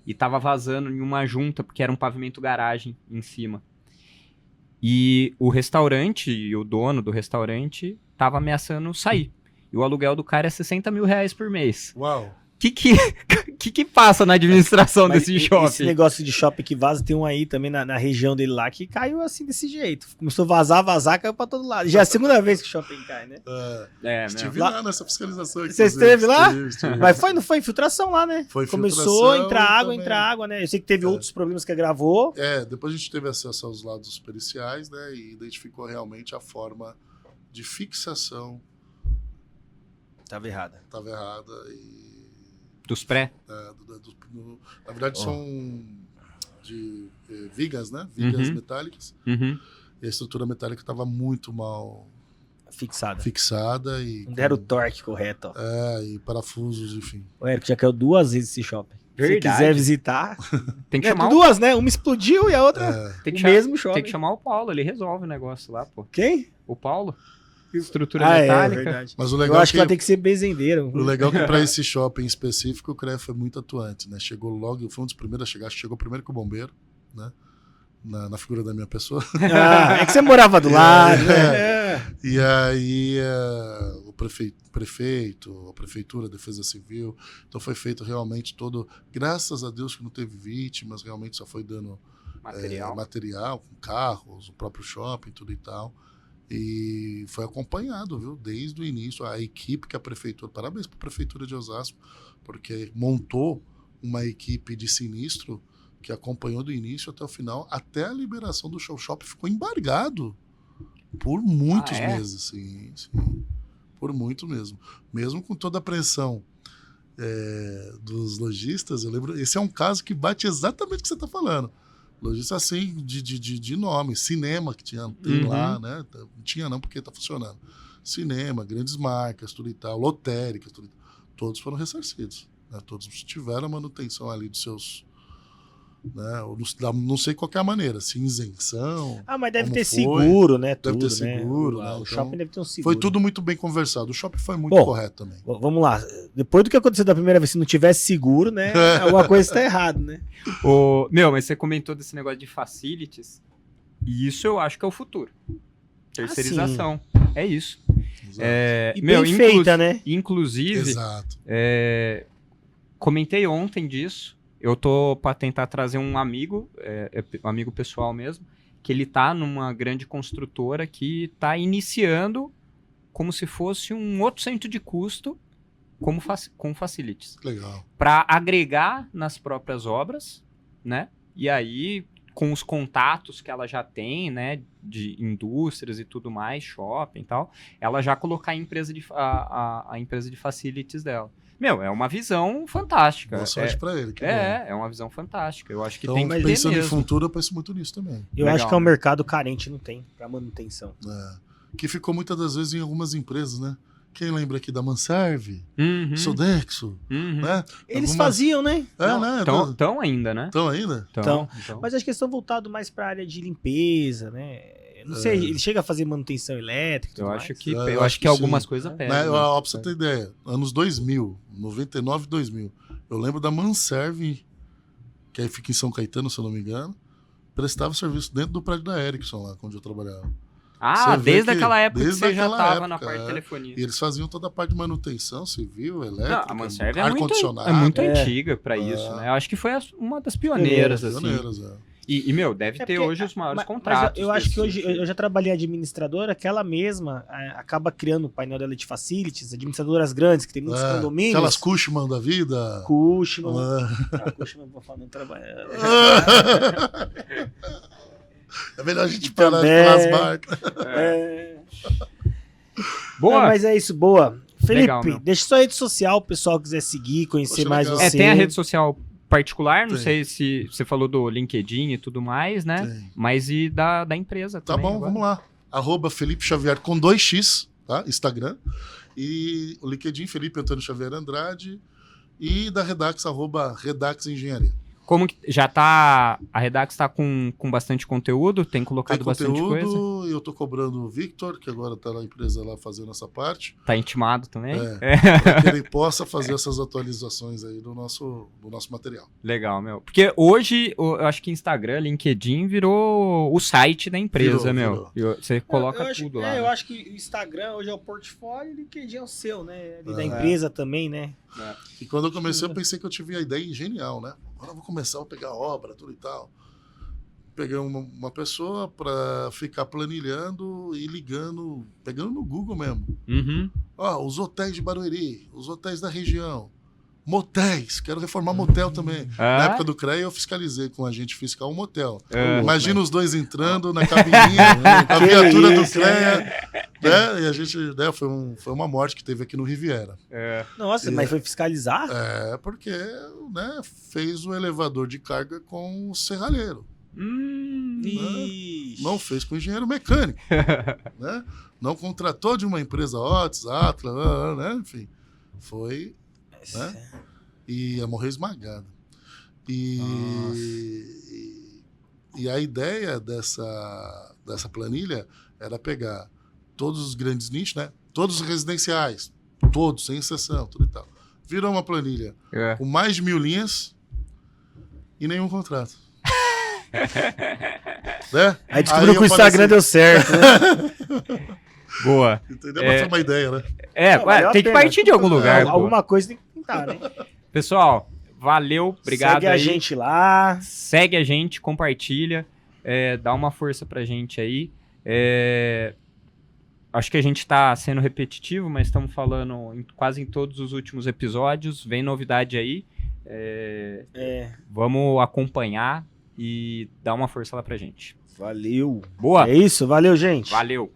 E tava vazando em uma junta, porque era um pavimento garagem em cima. E o restaurante, e o dono do restaurante, tava ameaçando sair. E o aluguel do cara é 60 mil reais por mês. Uau! Que passa na administração Mas desse esse shopping? negócio de shopping que vaza, tem um aí também na região dele lá que caiu assim desse jeito. Começou a vazar, caiu pra todo lado. Já é a segunda vez que o shopping cai, né? Estive Lá- lá nessa fiscalização. Você inclusive. esteve lá? Estive. Mas não foi infiltração lá, né? Foi Começou a infiltração entrar também. água, né? Eu sei que teve outros problemas que agravou. Depois a gente teve acesso aos laudos periciais, né, e identificou realmente a forma de fixação Tava errada. estava errada e Dos pré? na verdade são de vigas, né, vigas Uhum. metálicas, Uhum. e a estrutura metálica estava muito mal Fixada. fixada e Não deram o torque correto, ó. e parafusos, enfim. O Érico já caiu 2 vezes esse shopping. Se você Verdade. quiser visitar. Tem que É, chamar o... duas, né? Uma explodiu e a outra Tem que o chamar- mesmo shopping. Tem que chamar o Paulo, ele resolve o negócio lá, pô. Quem? O Paulo? Estrutura É metálica. verdade. Mas o Eu legal acho que vai ter que ser bezendeiro. O legal é que para esse shopping específico o CREA foi muito atuante, né? Chegou logo, foi um dos primeiros a chegar, chegou primeiro que o bombeiro, né? Na figura da minha pessoa. Ah, é que você morava do lado, né? É. E aí o prefeito, a prefeitura, a defesa civil, então foi feito realmente todo, graças a Deus que não teve vítimas, realmente só foi dando material com carros, o próprio shopping, tudo e tal. E foi acompanhado, viu, desde o início, a equipe que a prefeitura, parabéns para a prefeitura de Osasco, porque montou uma equipe de sinistro que acompanhou do início até o final, até a liberação do show. O shopping ficou embargado por muitos meses, sim, por muito mesmo. Mesmo com toda a pressão dos lojistas, eu lembro, esse é um caso que bate exatamente o que você está falando. Lojista assim, de nome, cinema que tem lá, né? Não tinha não, porque está funcionando. Cinema, grandes marcas, tudo e tal, lotéricas, tudo e tal. Todos foram ressarcidos. Né? Todos tiveram a manutenção ali dos seus... Né? Não sei qual que é a maneira, se isenção... Ah, mas deve como ter foi. seguro, né? Deve ter Tudo, né? seguro, O né? Então, shopping deve ter um seguro. Foi tudo muito bem conversado. O shopping foi muito Bom, correto também. Vamos lá. Depois do que aconteceu da primeira vez, se não tivesse seguro, né? Alguma coisa está errada, né? Mas você comentou desse negócio de facilities, e isso eu acho que é o futuro. Terceirização. É isso. Exato. E bem feita, né? Inclusive, Exato. comentei ontem disso. Eu tô para tentar trazer um amigo, um amigo pessoal mesmo, que ele tá numa grande construtora que tá iniciando como se fosse um outro centro de custo com facilities. Legal. Para agregar nas próprias obras, né? E aí, com os contatos que ela já tem, né? De indústrias e tudo mais, shopping e tal, ela já colocar a empresa de facilities dela. É uma visão fantástica. Boa sorte pra ele. É uma visão fantástica. Eu acho que Então, tem que ter pensando em mesmo. futuro, eu penso muito nisso também. Eu Legal, acho que é um né? mercado carente, não tem, pra manutenção. Que ficou muitas das vezes em algumas empresas, né? Quem lembra aqui da Manserve, Uhum, Sodexo, uhum. né? Eles Algumas- faziam, né? né? Tão ainda, né? Estão ainda? Então. Mas acho que eles estão voltados mais pra área de limpeza, né? Eu não sei, ele chega a fazer manutenção elétrica e tudo Eu mais. acho que algumas sim. coisas pegam. Né? né? Ó, pra você ter ideia, anos 2000, 99 e 2000, eu lembro da Manserve, que aí fica em São Caetano, se eu não me engano, prestava serviço dentro do prédio da Ericsson, lá onde eu trabalhava. Ah, Você vê desde que- aquela época desde que você já aquela tava na época, parte de telefonia. E eles faziam toda a parte de manutenção civil, Não, elétrica, a Manserve é muito ar-condicionado. antiga pra isso, né? Eu acho que foi uma das pioneiras, assim. Pioneiras, E, deve ter porque- hoje os maiores mas contratos. eu acho que desse hoje, sentido. eu já trabalhei administradora, aquela mesma acaba criando o painel dela de facilities, administradoras grandes, que tem muitos condomínios. Aquelas Cushman da vida. Cushman. Ah. Cushman, vou falar, não trabalha. É melhor a gente E parar de também- falar as marcas. É. Boa. Não, mas é isso, boa. Felipe, Legal, meu. deixa sua rede social, o pessoal quiser seguir, conhecer Poxa, mais legal. você. Tem a rede social particular, não Tem. sei se você falou do LinkedIn e tudo mais, né? Tem. Mas e da empresa Tá também. bom, agora? vamos lá. @Felipe Xavier com 2x, tá? Instagram. E o LinkedIn, Felipe Antônio Xavier Andrade. E da Redax, @Redax Engenharia. Como que já tá. A Redax tá com bastante conteúdo? Tem colocado Tem bastante coisa? conteúdo e eu tô cobrando o Victor, que agora tá na empresa lá fazendo essa parte, Tá intimado também? para que ele possa fazer essas atualizações aí do nosso material. Legal, meu. Porque hoje, eu acho que Instagram, LinkedIn virou o site da empresa, Virou. Você coloca eu acho, tudo lá. eu né? acho que o Instagram hoje é o portfólio e o LinkedIn é o seu, né? Ali da É. empresa também, né? E quando eu comecei, eu pensei que eu tive a ideia genial, né? Agora eu vou começar a pegar obra, tudo e tal. Peguei uma pessoa para ficar planilhando e ligando, pegando no Google mesmo. Uhum. Ó, os hotéis de Barueri, os hotéis da região, motéis, quero reformar motel também. Ah? Na época do CREA eu fiscalizei com a agente fiscal um motel. É. Imagina os dois entrando na cabininha, a viatura do isso, CREA, né? E a gente, né, foi uma morte que teve aqui no Riviera. Nossa, mas foi fiscalizar? É, porque, né, fez o elevador de carga com o serralheiro. Ixi. Não fez com o engenheiro mecânico, né? Não contratou de uma empresa Otis, Atlas, né? Enfim, foi, né? E ia morrer esmagado. E a ideia dessa planilha era pegar todos os grandes nichos, né? Todos os residenciais, todos, sem exceção, tudo e tal. Virou uma planilha É. com mais de 1000 linhas e nenhum contrato. Né? Aí descobriu que o eu falei Instagram assim, deu certo, né? Boa. Entendeu? Mas foi uma ideia, né? Não, valeu a Tem que pena. partir de algum lugar. pô. Alguma coisa tem que pintar, né? Pessoal, valeu, obrigado Segue a aí. gente lá. Segue a gente, compartilha, dá uma força pra gente aí. Acho que a gente tá sendo repetitivo, mas estamos falando quase em todos os últimos episódios. Vem novidade aí. Vamos acompanhar e dar uma força lá pra gente. Valeu. Boa? É isso? Valeu, gente. Valeu!